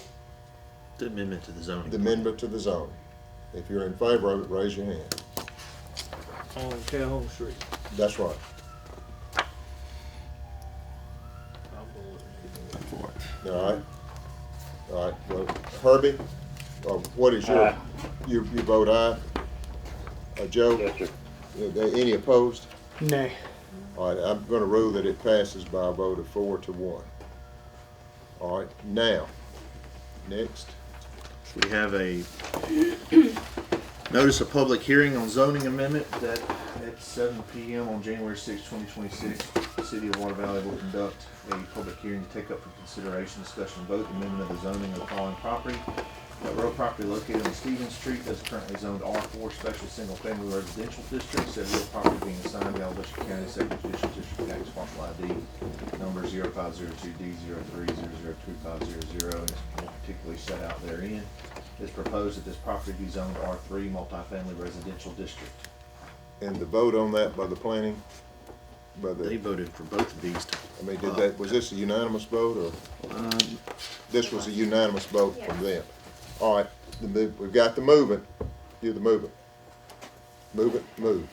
The amendment to the zoning. the amendment to the zoning. If you're in favor of it, raise your hand. On Calhoun Street. That's right. All right. All right. Well, Herbie, what is your, you vote aye? Joe? Yes, sir. Any opposed? Nay. All right, I'm gonna rule that it passes by a vote of 4-1. All right, now, next. We have a notice of public hearing on zoning amendment that at 7 p.m. on January 6, 2026, the City of Water Valley will conduct a public hearing to take up for consideration, discussion, and vote the amendment of the zoning of the following property. Real property located on Stevens Street that's currently zoned R4 Special Single Family Residential District. Said real property being assigned to Albemarle County Second Judicial District Tax Parcel ID number 0502D03002500, and it's more particularly set out therein. It's proposed that this property be zoned R3 Multifamily Residential District. And the vote on that by the planning, by They the, voted for both of these. I mean, did that, was this a unanimous vote, or this was a unanimous vote from them? All right, we've got the movement. Do the movement. Move it, move.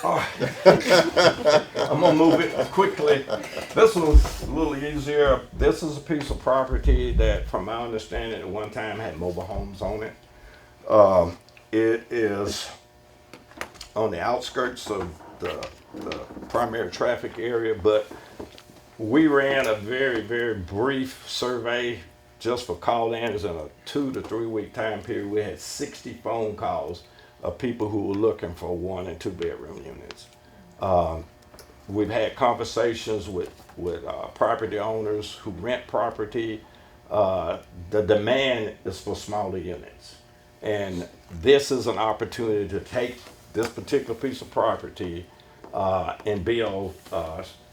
I'm gonna move it quickly. This was a little easier. This is a piece of property that, from my understanding, at one time had mobile homes on it. It is on the outskirts of the primary traffic area, but we ran a very, very brief survey just for call-ins in a 2 to 3 week time period. We had 60 phone calls of people who were looking for 1 and 2 bedroom units. We've had conversations with property owners who rent property. The demand is for smaller units. And this is an opportunity to take this particular piece of property and build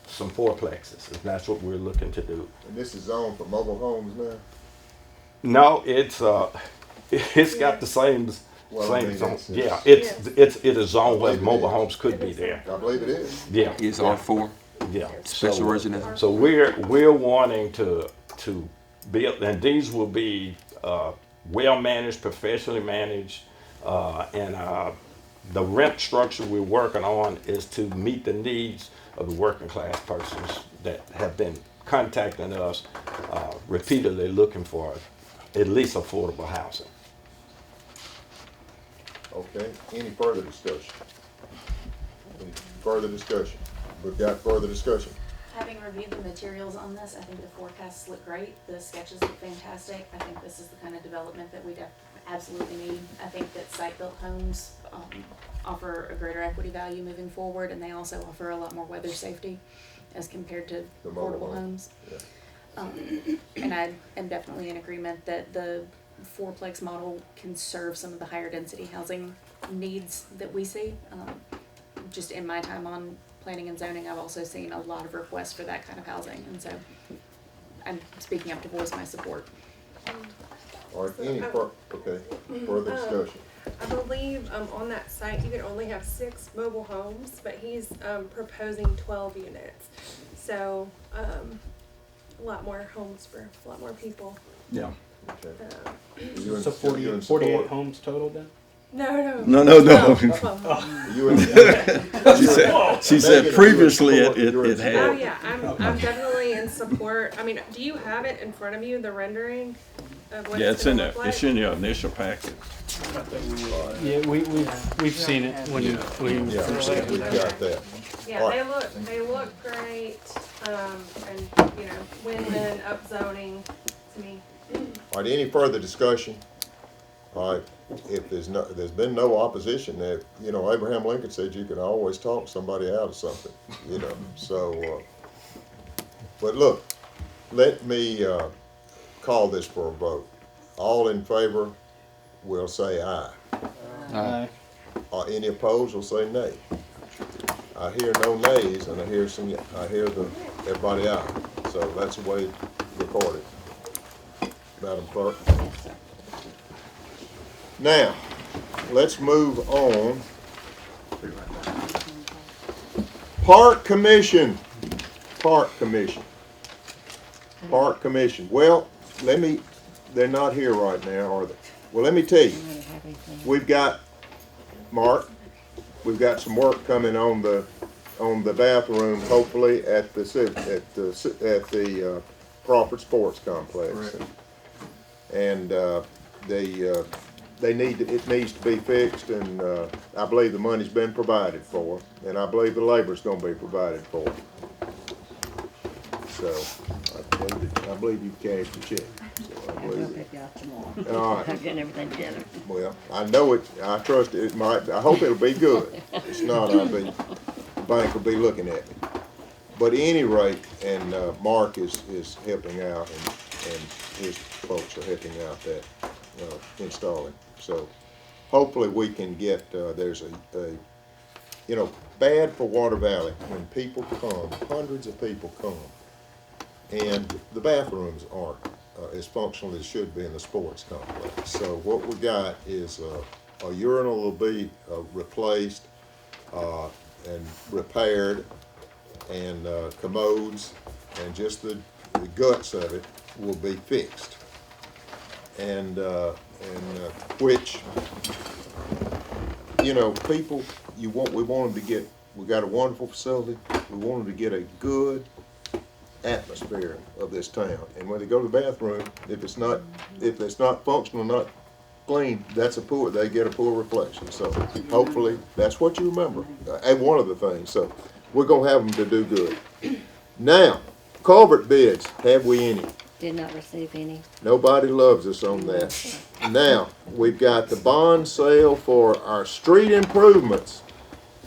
some fourplexes. If that's what we're looking to do. And this is zoned for mobile homes now? No, it's got the same Well, I mean, Yeah, it is zoned where mobile homes could be there. I believe it is. Yeah, It's R4, yeah. special So- residential. So we're wanting to build, and these will be well managed, professionally managed, and the rent structure we're working on is to meet the needs of the working class persons that have been contacting us repeatedly looking for at least affordable housing. Okay, any further discussion? Any further discussion? We've got further discussion. Having reviewed the materials on this, I think the forecasts look great, the sketches look fantastic. I think this is the kind of development that we absolutely need. I think that site-built homes offer a greater equity value moving forward, and they also offer a lot more weather safety as compared to The mobile affordable home. homes. And I am definitely in agreement that the fourplex model can serve some of the higher density housing needs that we see. Just in my time on planning and zoning, I've also seen a lot of requests for that kind of housing, and so I'm speaking up to voice my support. All right, any further discussion? I believe on that site you can only have 6 mobile homes, but he's proposing 12 units. So a lot more homes for a lot more people. Yeah. Okay. Uh, So 48 homes total then? No. No. 12. You in- She said Megan, previously you in it support. had. Oh yeah, I'm definitely in support. I mean, do you have it in front of you, the rendering of what Yeah, it's it's in gonna there. look like? It's in your initial packet. Yeah, we've seen it when you Yeah, first said we've it. got that. Yeah, All right. they look great, and win-win upzoning to me. All right, any further discussion? All right, if there's been no opposition, that, Abraham Lincoln said you can always talk somebody out of something, so, but look, let me, call this for a vote. All in favor will say aye. Aye. Any opposed will say nay. I hear no nays, and I hear everybody aye, so that's the way recorded. Madam Clerk. Now, let's move on. Park Commission. Well, they're not here right now, are they? Well, let me tell you, we've got, Mark, we've got some work coming on the bathroom, hopefully at the Crawford Sports Complex. And it needs to be fixed, and I believe the money's been provided for, and I believe the labor's gonna be provided for. So, I believe you've cashed the check. So I believe it. All right. I'm getting everything together. Well, I know it, I trust it might, I hope it'll be good. If it's not, the bank will be looking at me. But at any rate, and Mark is helping out, and his folks are helping out that installing. So hopefully we can get, there's bad for Water Valley when people come, hundreds of people come, and the bathrooms aren't as functional as should be in the sports complex. So what we got is a urinal will be replaced and repaired, and commodes, and just the guts of it will be fixed. And which, people, we want them to get, we got a wonderful facility, we want them to get a good atmosphere of this town. And when they go to the bathroom, if it's not functional, not clean, they get a poor reflection. So hopefully, that's what you remember, and one of the things. So we're gonna have them to do good. Now, culvert bids, have we any? Did not receive any. Nobody loves us on that. Now, we've got the bond sale for our street improvements.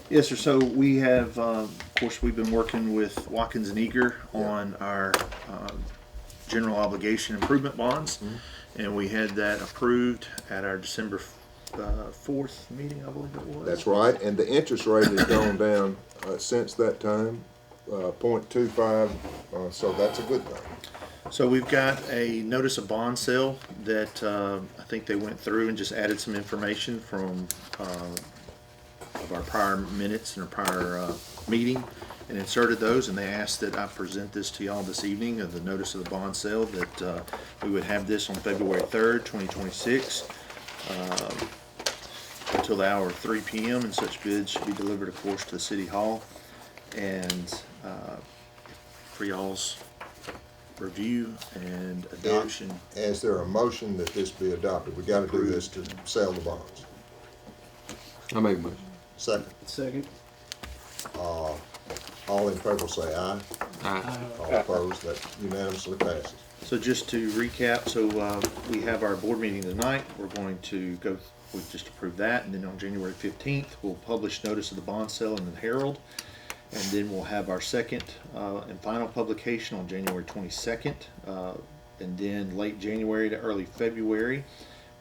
Yes, sir. So we have, of course, we've been working with Watkins and Eager on our general obligation improvement bonds, and we had that approved at our December 4th meeting, I believe it was. That's right, and the interest rate has gone down since that time. .25, so that's a good thing. So we've got a notice of bond sale that I think they went through and just added some information from of our prior minutes and our prior meeting and inserted those, and they asked that I present this to y'all this evening of the notice of the bond sale, that we would have this on February 3rd, 2026, until the hour of 3 p.m. and such bids should be delivered, of course, to City Hall. And for y'all's review and adoption. Is there a motion that this be adopted? We gotta do this to sell the bonds. I'll make a motion. Second. Second. All in favor say aye. Aye. All opposed, that unanimously passes. So just to recap, so we have our board meeting tonight. We're going to go, we just approved that, and then on January 15th, we'll publish notice of the bond sale in the Herald. And then we'll have our second and final publication on January 22nd. And then late January to early February,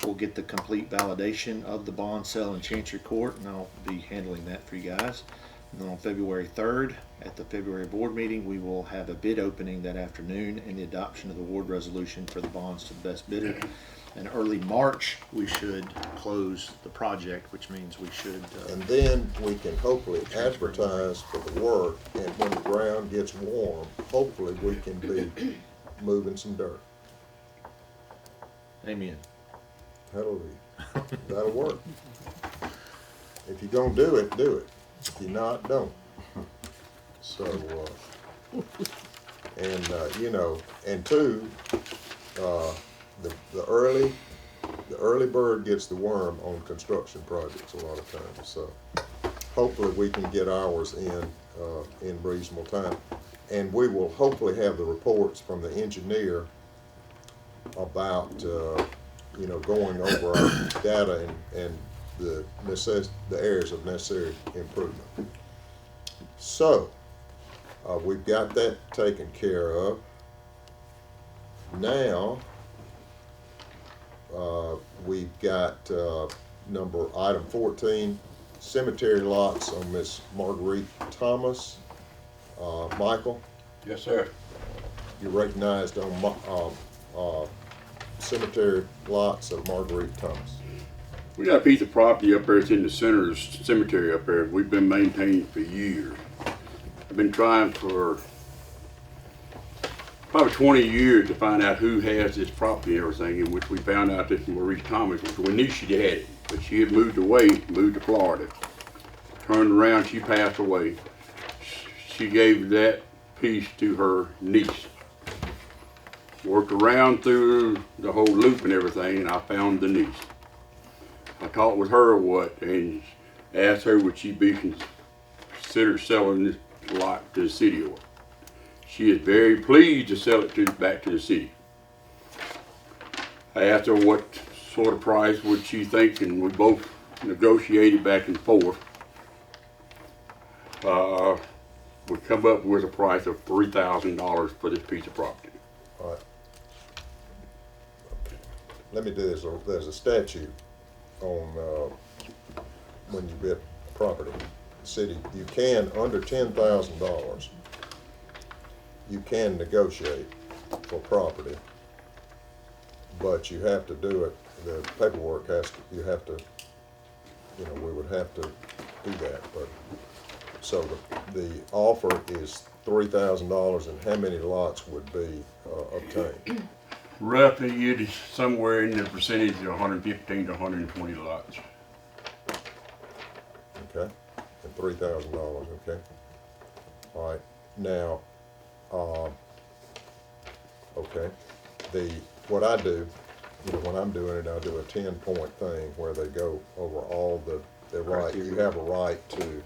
we'll get the complete validation of the bond sale in Chancery Court, and I'll be handling that for you guys. And then on February 3rd, at the February board meeting, we will have a bid opening that afternoon and the adoption of the award resolution for the bonds to the best bidder. In early March, we should close the project, which means we should. And then we can hopefully advertise for the work, and when the ground gets warm, hopefully we can be moving some dirt. Amen. Hallelujah. That'll work. If you're gonna do it, do it. If you're not, don't. So, you know, and two, the early bird gets the worm on construction projects a lot of times. So hopefully we can get ours in reasonable time, and we will hopefully have the reports from the engineer about you know, going over our data and the areas of necessary improvement. So we've got that taken care of. Now we've got item 14, cemetery lots on Miss Marguerite Thomas. Michael? Yes, sir. You're recognized on cemetery lots of Marguerite Thomas. We got a piece of property up there. It's in the center of the cemetery up there. We've been maintaining for years. I've been trying for probably 20 years to find out who has this property and everything, in which we found out this Maurice Thomas, which we knew she had it, but she had moved away, moved to Florida. Turned around, she passed away. She gave that piece to her niece. Worked around through the whole loop and everything, and I found the niece. I talked with her and asked her would she be considered selling this lot to the city or. She is very pleased to sell it back to the city. I asked her what sort of price would she think, and we both negotiated back and forth. We come up with a price of $3,000 for this piece of property. All right. Let me do this. There's a statute on when you bid property, city. You can, under $10,000, you can negotiate for property, but you have to do it. The paperwork you have to, you know, we would have to do that. But so the offer is $3,000, and how many lots would be obtained? Roughly, it is somewhere in the percentage of 115 to 120 lots. Okay, and $3,000. Okay. All right. Now, okay. What I do, you know, when I'm doing it, I do a 10-point thing where they go over all the right. You have a right to.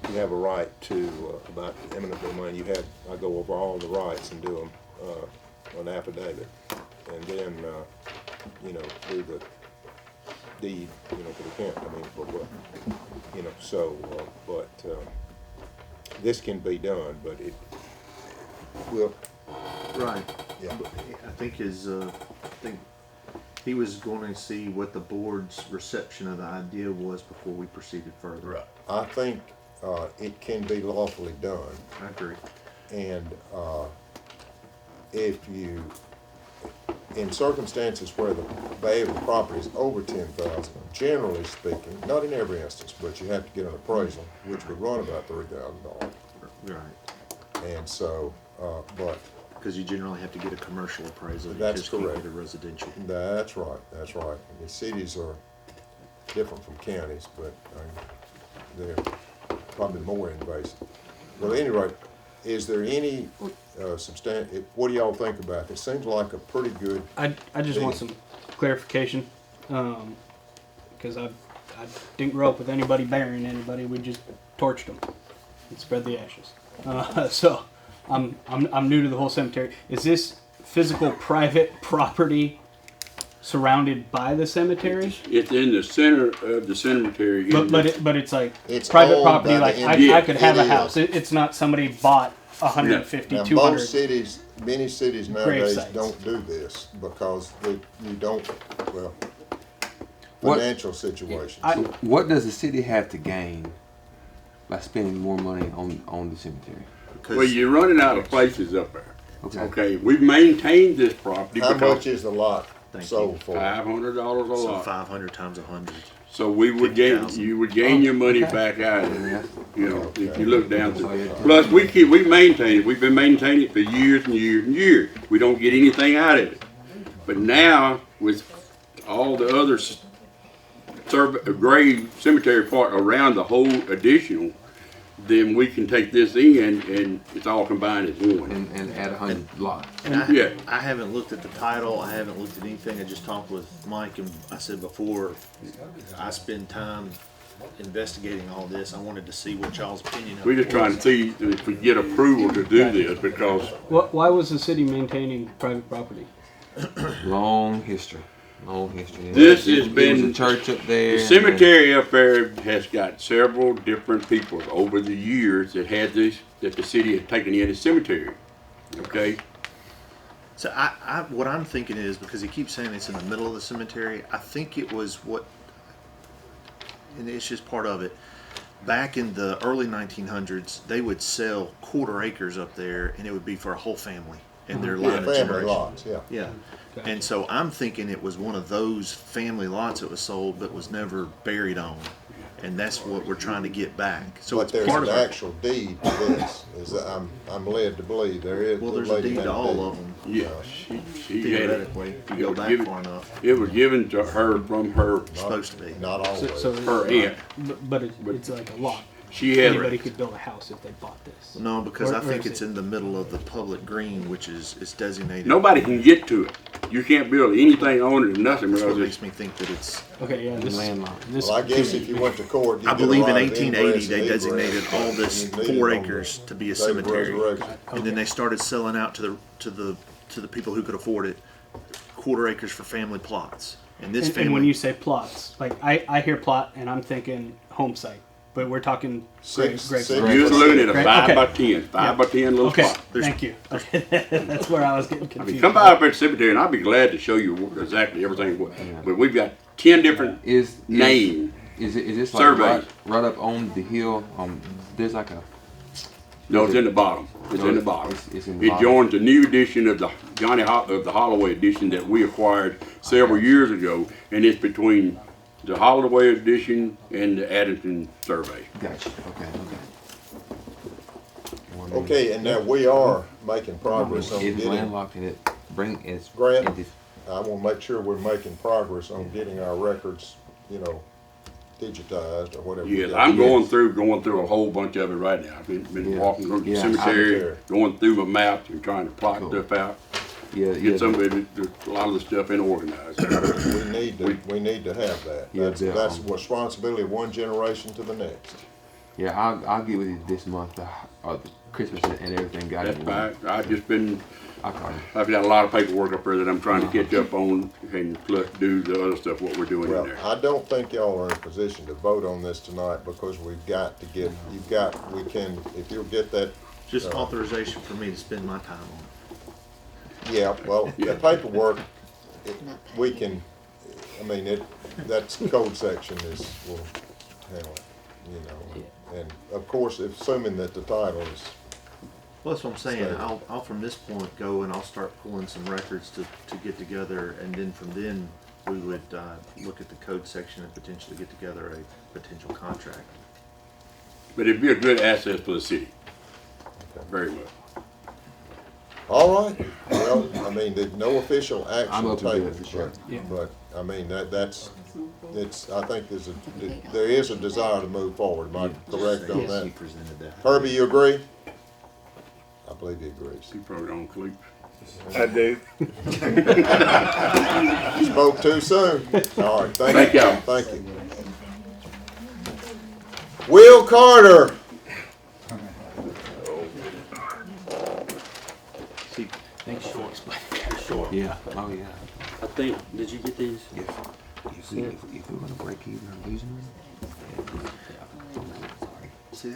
You have a right to about eminent domain. I go over all the rights and do them an affidavit, and then you know, do the deed, you know, for the county. I mean, for what, you know. So, but this can be done, but it will. Right. Yeah. I think he was going to see what the board's reception of the idea was before we proceeded further. I think it can be lawfully done. I agree. And if you, in circumstances where the value of the property is over 10,000, generally speaking, not in every instance, but you have to get an appraisal, which would run about $3,000. Right. And so, but Because you generally have to get a commercial appraisal. You That's just can't correct. get a residential. that's right, that's right. The cities are different from counties, but they're probably more invasive. Well, at any rate, is there any what do y'all think about it? It seems like a pretty good. I just want some clarification, because I didn't grow up with anybody burying anybody. We just torched them and spread the ashes. So I'm new to the whole cemetery. Is this physical private property surrounded by the cemetery? It's in the center of the cemetery. But it's like It's private owned property. by Like the I Indian. could have It a is. house. It's not somebody bought 150, Now, 200. most cities, many cities grave nowadays sites. don't do this because you don't, well, What- financial situations. I- So what does the city have to gain by spending more money on the cemetery? Well, you're running out of places up there. Okay. Okay, we've maintained this property How because much is the lot Thank sold for? $500 a So lot. 500 times 100. So we would gain, 50,000. you would gain your money okay. back out of it. Yeah. You know, if Okay. you look down through. Plus, we maintain it. We've been maintaining it for years and years and years. We don't get anything out of it. But now, with all the other grave cemetery part around the whole additional, then we can take this in and it's all combined as one. And add 100 lots. And I, Yeah. I haven't looked at the title. I haven't looked at anything. I just talked with Mike, and I said before I spend time investigating all this, I wanted to see what y'all's opinion of We're it just trying to was. see if we get approval to do this because Why was the city maintaining private property? Long history. Long history. This There has was been- a church up there. the cemetery up there has got several different people over the years that had this, that the city had taken in as cemetery. Okay? So what I'm thinking is, because he keeps saying it's in the middle of the cemetery, I think it was and it's just part of it. Back in the early 1900s, they would sell quarter acres up there, and it would be for a whole family and their line of Family generation. lots, yeah. Yeah. And so I'm thinking it was one of those family lots that was sold but was never buried on. And that's what we're trying to get back. So But it's there's part an of our, actual deed to this, is that I'm led to believe there is. well, the there's a lady deed had to all of them. Yeah. She had it. Theoretically, if you It go was back given- far enough, It was given to her from her, supposed to be. Not always. her aunt. But it's like a lot. She had, Anybody could build a house if they bought this. No, because Where- I think where is it's it? in the middle of the public green, which is designated. nobody can get to it. You can't build anything on it or nothing That's what because makes it's, me think that it's. Okay, yeah, this Landlocked. this Well, I guess if you went to court, you I get a believe in right of 1880 ingress they and designated egress, all but this you need it 4 on the acres to be a date of cemetery, resurrection. and then they started selling out to the people who could afford it, quarter acres for family plots. And this and family, when you say plots, like I hear plot and I'm thinking home site, but we're talking Six- grave six- site. you're looking at a Right, 5 okay. by 10, 5 by 10 little Okay, spot. thank you. Okay, that's where I was getting I confused. mean, come by up at the cemetery and I'll be glad to show you exactly everything. But we've got 10 different Is names. Is this like Surveys. right up on the hill? There's like a. No, it's in the bottom. It's No, in the bottom. it's in the It bottom. joins the new edition of the of the Holloway edition that we acquired several years ago, and it's between the Holloway edition and the Addington survey. Gotcha. Okay. Okay, and now we are making progress on It's getting, landlocked and it it's Grant? it is- I want to make sure we're making progress on getting our records, digitized or whatever. we Yes, got. I'm going through a whole bunch of it right now. I've been Yeah. walking through the Yeah. cemetery, Cemetery. going through my maps and trying to plot Cool. stuff out. Yeah. Get some of it, a lot of the stuff in organized. We need to have that. Yeah, That's responsibility of one generation to the next. Yeah, I'll get with you this month. The Christmas and everything. Got That's it. fine. I've just been, I'll call you. I've got a lot of paperwork up there that I'm trying to catch up on and plus do the other stuff, what we're doing in Well, there. I don't think y'all are in a position to vote on this tonight because we've got to get, if you'll get that. just authorization for me to spend my time on it. Yeah, well, the paperwork, we can, that's code section will handle it, And of course, assuming that the title is, Well, that's what I'm saying. Stay. I'll from this point go and I'll start pulling some records to get together, and then from then we would look at the code section and potentially get together a potential contract. But it'd be a good asset for the city. Very much. all right. Well, I mean, there's no official I'm action open to taken, it, for sure. but, I mean, that's, I think there is a desire to move forward. Am I correct on Yes, that? you presented that. Herbie, you agree? I believe he agrees. He probably don't sleep. I do. Spoke too soon. All right, thank Thank you. y'all. Thank you. Will Carter. Yeah. Oh, yeah. I think, did you get these? If we're gonna break even or losing money.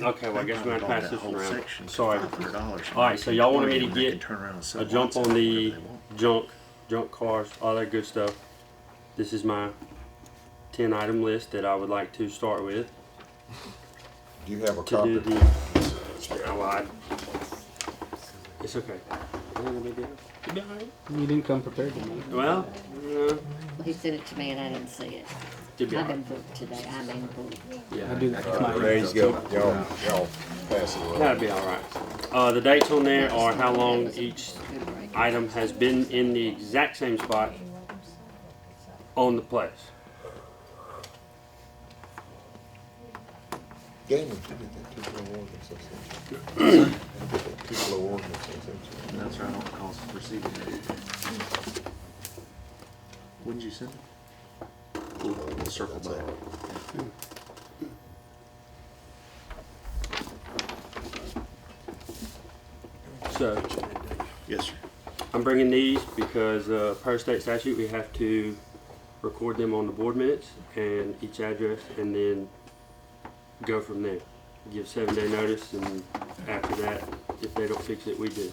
Okay, well, I guess we're gonna pass this one around. Section, Sorry. $500. All right, so y'all wanted me to And they can get turn around and sell a jump lots on of it, the whatever they want. junk cars, all that good stuff. This is my 10 item list that I would like to start with. Do you have a To copy? do the, well, it's okay. You be all right? You didn't come prepared to me. Well, He sent it to me and I didn't see it. Did I've been booked today, I mean booked. yeah. I do that with my There you go. Y'all pass it around. That'd be all right. The dates on there are how long each item has been in the exact same spot on the place. Gaming, Tupelo Ordinance Association. Tupelo Ordinance Association. And that's right on the cost of receiving it. When did you send it? We'll circle back. So, Yes, sir. I'm bringing these because per state statute, we have to record them on the board minutes and each address, and then go from there. Give 7-day notice, and after that, if they don't fix it, we do.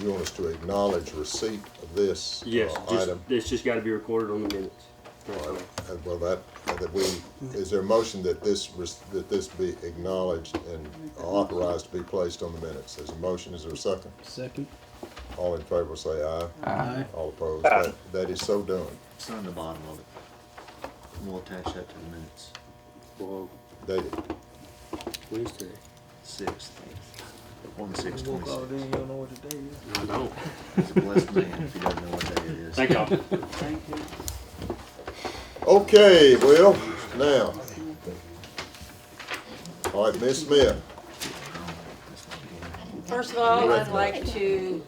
You want us to acknowledge receipt of this Yes, item? it's just got to be recorded on the minutes. That's all. Well, that we, is there a motion that this be acknowledged and authorized to be placed on the minutes? There's a motion, is there a second? Second. All in favor say aye. Aye. All opposed, that is so done. Sign the bottom of it. And we'll attach that to the minutes. Well, Dated. when's today? 6th. On the 6th, Walk out 26th. there, you don't know what the day is. I don't. He's a blessed man if he doesn't know what day it is. Thank y'all. Thank you. Okay, well, now. All right, Ms. Smith. First of all, I'd like to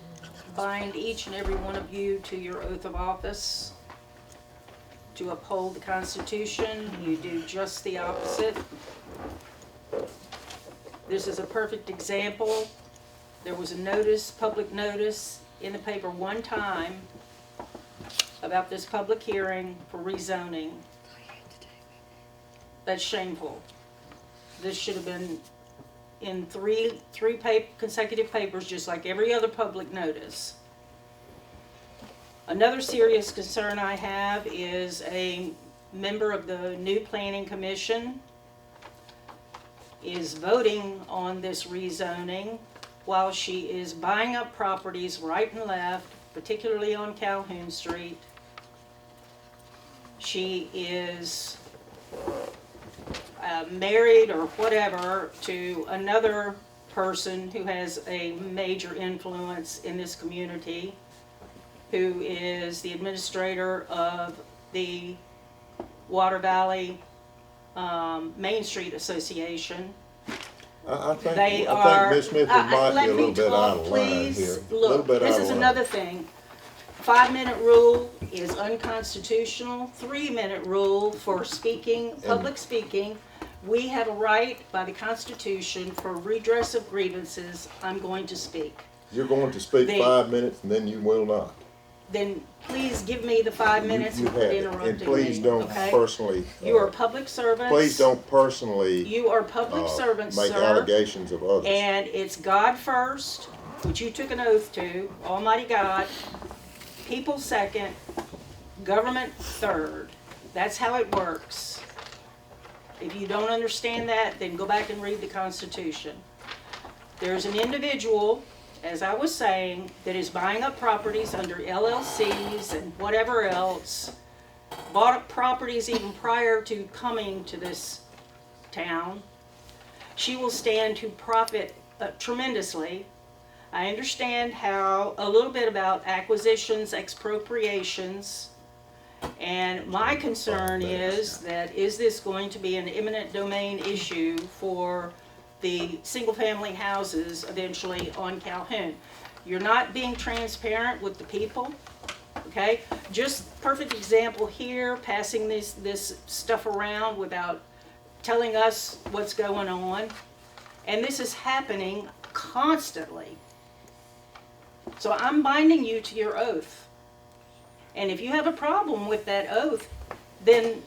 bind each and every one of you to your oath of office to uphold the Constitution. You do just the opposite. This is a perfect example. There was a notice, public notice, in the paper one time about this public hearing for rezoning. That's shameful. This should have been in three consecutive papers, just like every other public notice. Another serious concern I have is a member of the new planning commission is voting on this rezoning while she is buying up properties right and left, particularly on Calhoun Street. She is married or whatever to another person who has a major influence in this community, who is the administrator of the Water Valley Main Street Association. I think are, Ms. Smith might be a let me little bit talk, out of line please. here. Look, this is another thing. 5-minute rule is unconstitutional. 3-minute rule for speaking, public speaking. We have a right by the Constitution for redress of grievances. I'm going to speak. You're going to speak Then- 5 minutes and then you will not. Then please give me the 5 minutes You and quit have it. interrupting And please me, don't okay? personally. You are public servants. Please don't personally. You are public servants, make sir. allegations of others. And it's God first, which you took an oath to, Almighty God, people second, government third. That's how it works. If you don't understand that, then go back and read the Constitution. There's an individual, as I was saying, that is buying up properties under LLCs and whatever else, bought up properties even prior to coming to this town. She will stand to profit tremendously. I understand a little bit about acquisitions, expropriations, and my concern is this going to be an eminent domain issue for the single-family houses eventually on Calhoun? You're not being transparent with the people, okay? Just perfect example here, passing this stuff around without telling us what's going on. And this is happening constantly. So I'm binding you to your oath. And if you have a problem with that oath, then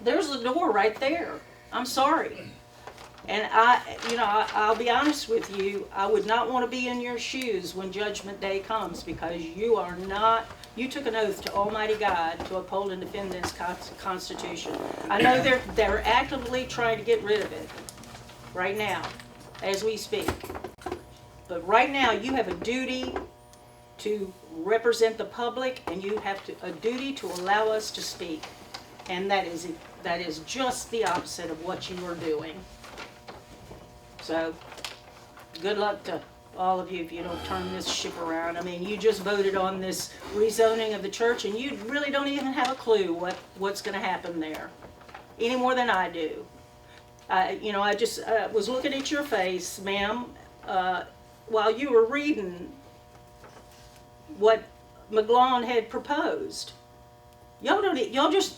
there's the door right there. I'm sorry. And I'll be honest with you, I would not want to be in your shoes when Judgment Day comes, because you took an oath to Almighty God to uphold and defend this Constitution. I know they're actively trying to get rid of it right now, as we speak. But right now, you have a duty to represent the public, and you have a duty to allow us to speak. And that is just the opposite of what you are doing. So, good luck to all of you if you don't turn this ship around. I mean, you just voted on this rezoning of the church, and you really don't even have a clue what's going to happen there, any more than I do. I just was looking at your face, ma'am, while you were reading what McGlawn had proposed. Y'all just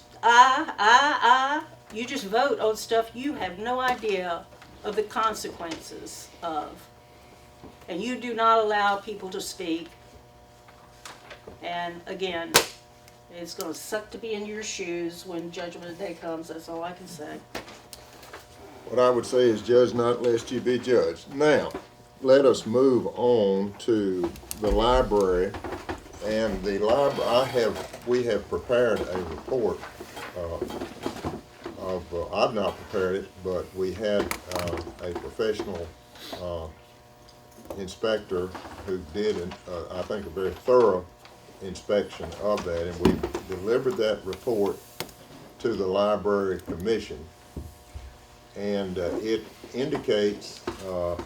you just vote on stuff you have no idea of the consequences of. And you do not allow people to speak. And again, it's going to suck to be in your shoes when Judgment Day comes. That's all I can say. What I would say is judge not lest you be judged. Now, let us move on to the library. And the library, we have prepared a report I've not prepared it, but we had a professional inspector who did, I think, a very thorough inspection of that, and we delivered that report to the Library Commission, and it indicates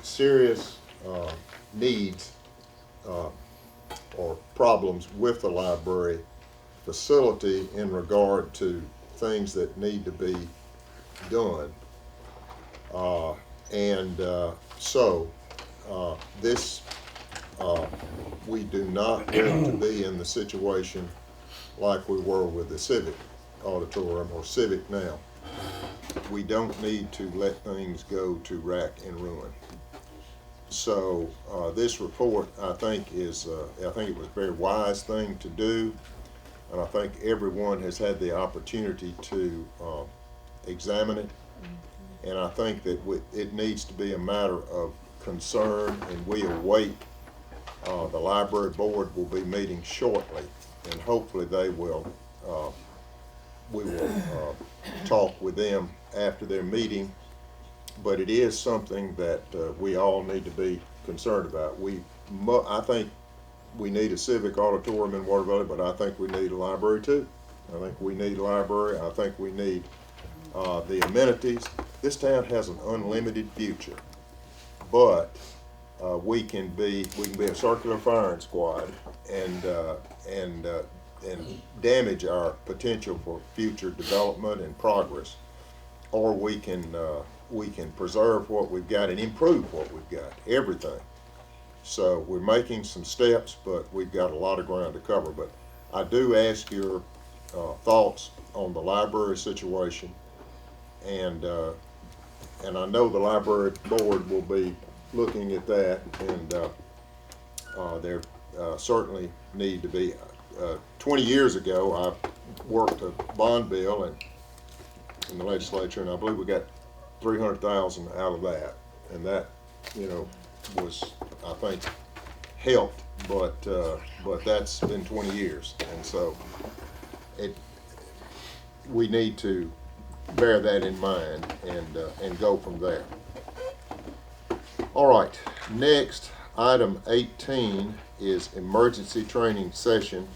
serious needs or problems with the library facility in regard to things that need to be done. We do not want to be in the situation like we were with the Civic Auditorium or Civic now. We don't need to let things go to rack and ruin. So this report, I think, it was a very wise thing to do, and I think everyone has had the opportunity to examine it, and I think that it needs to be a matter of concern, and we await. The library board will be meeting shortly, and hopefully we will talk with them after their meeting. But it is something that we all need to be concerned about. I think we need a civic auditorium in Water Valley, but I think we need a library too. I think we need a library. I think we need the amenities. This town has an unlimited future, but we can be a circular firing squad and damage our potential for future development and progress, or we can preserve what we've got and improve what we've got, everything. So we're making some steps, but we've got a lot of ground to cover. But I do ask your thoughts on the library situation, and I know the library board will be looking at that, and there certainly need to be. 20 years ago, I worked a bond bill in the legislature, and I believe we got $300,000 out of that, and that, was, I think, helped, but that's been 20 years, and so we need to bear that in mind and go from there. All right, next, item 18 is emergency training session.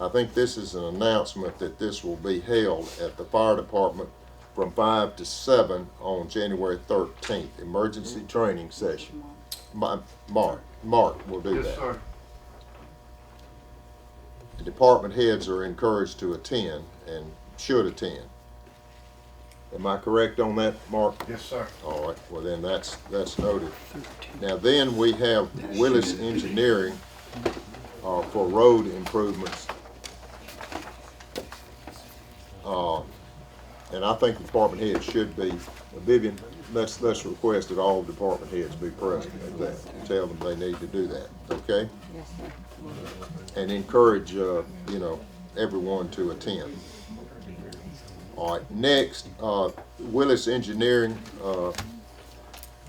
I think this is an announcement that this will be held at the fire department from 5 to 7 on January 13th. Emergency training session. Mark will do that. sir. The department heads are encouraged to attend and should attend. Am I correct on that, Mark? Yes, sir. All right, well then that's noted. Now then we have Willis Engineering for road improvements. And I think the department heads should be, Vivian, let's request that all department heads be present at that. Tell them they need to do that, okay? Yes, sir. And encourage, everyone to attend. All right, next, Willis Engineering,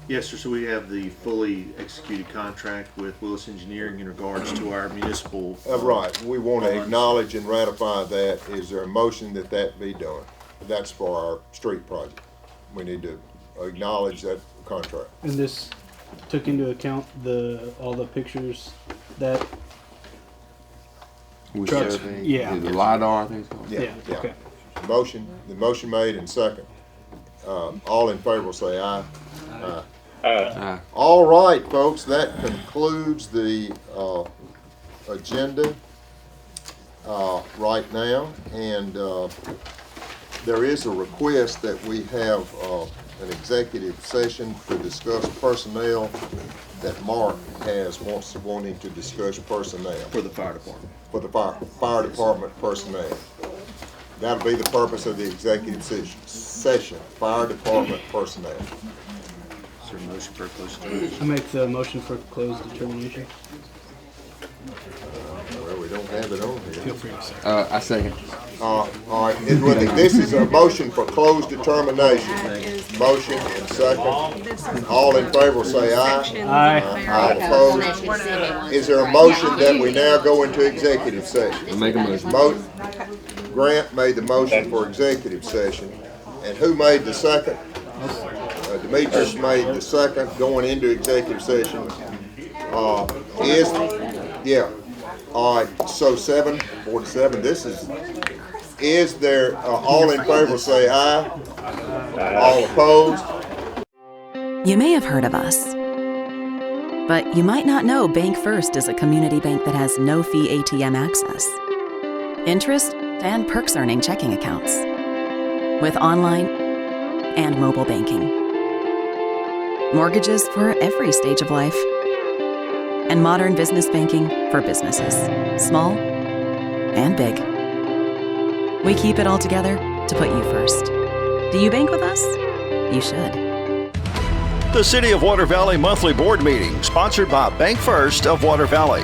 Yes, sir. So we have the fully executed contract with Willis Engineering in regards to our municipal. right, we want to acknowledge and ratify that. Is there a motion that be done? That's for our street project. We need to acknowledge that contract. And this took into account all the pictures that. With Trucks, survey, yeah. The LiDAR, I think it's called. Yeah. Okay. The motion made and second. All in favor will say aye. Aye. All right, folks, that concludes the agenda right now. And there is a request that we have an executive session to discuss personnel that Mark has wanting to discuss personnel. For the fire department. For the fire department personnel. That'll be the purpose of the executive session, fire department personnel. Is there a motion for a closed determination? I make the motion for closed determination. Well, we don't have it on Feel here. free to say. I second. All right, this is a motion for closed determination. Motion and second. All in favor say aye. Aye. All opposed. Is there a motion that we now go into executive session? I make a motion. Grant made the motion for executive session. And who made the second? Demetrius made the second going into executive session. All right, so 7:47, is there, all in favor say aye. All opposed? You may have heard of us, but you might not know Bank First is a community bank that has no-fee ATM access, interest, and perks earning checking accounts, with online and mobile banking, mortgages for every stage of life, and modern business banking for businesses, small and big. We keep it all together to put you first. Do you bank with us? You should. The City of Water Valley Monthly Board Meeting, sponsored by Bank First of Water Valley.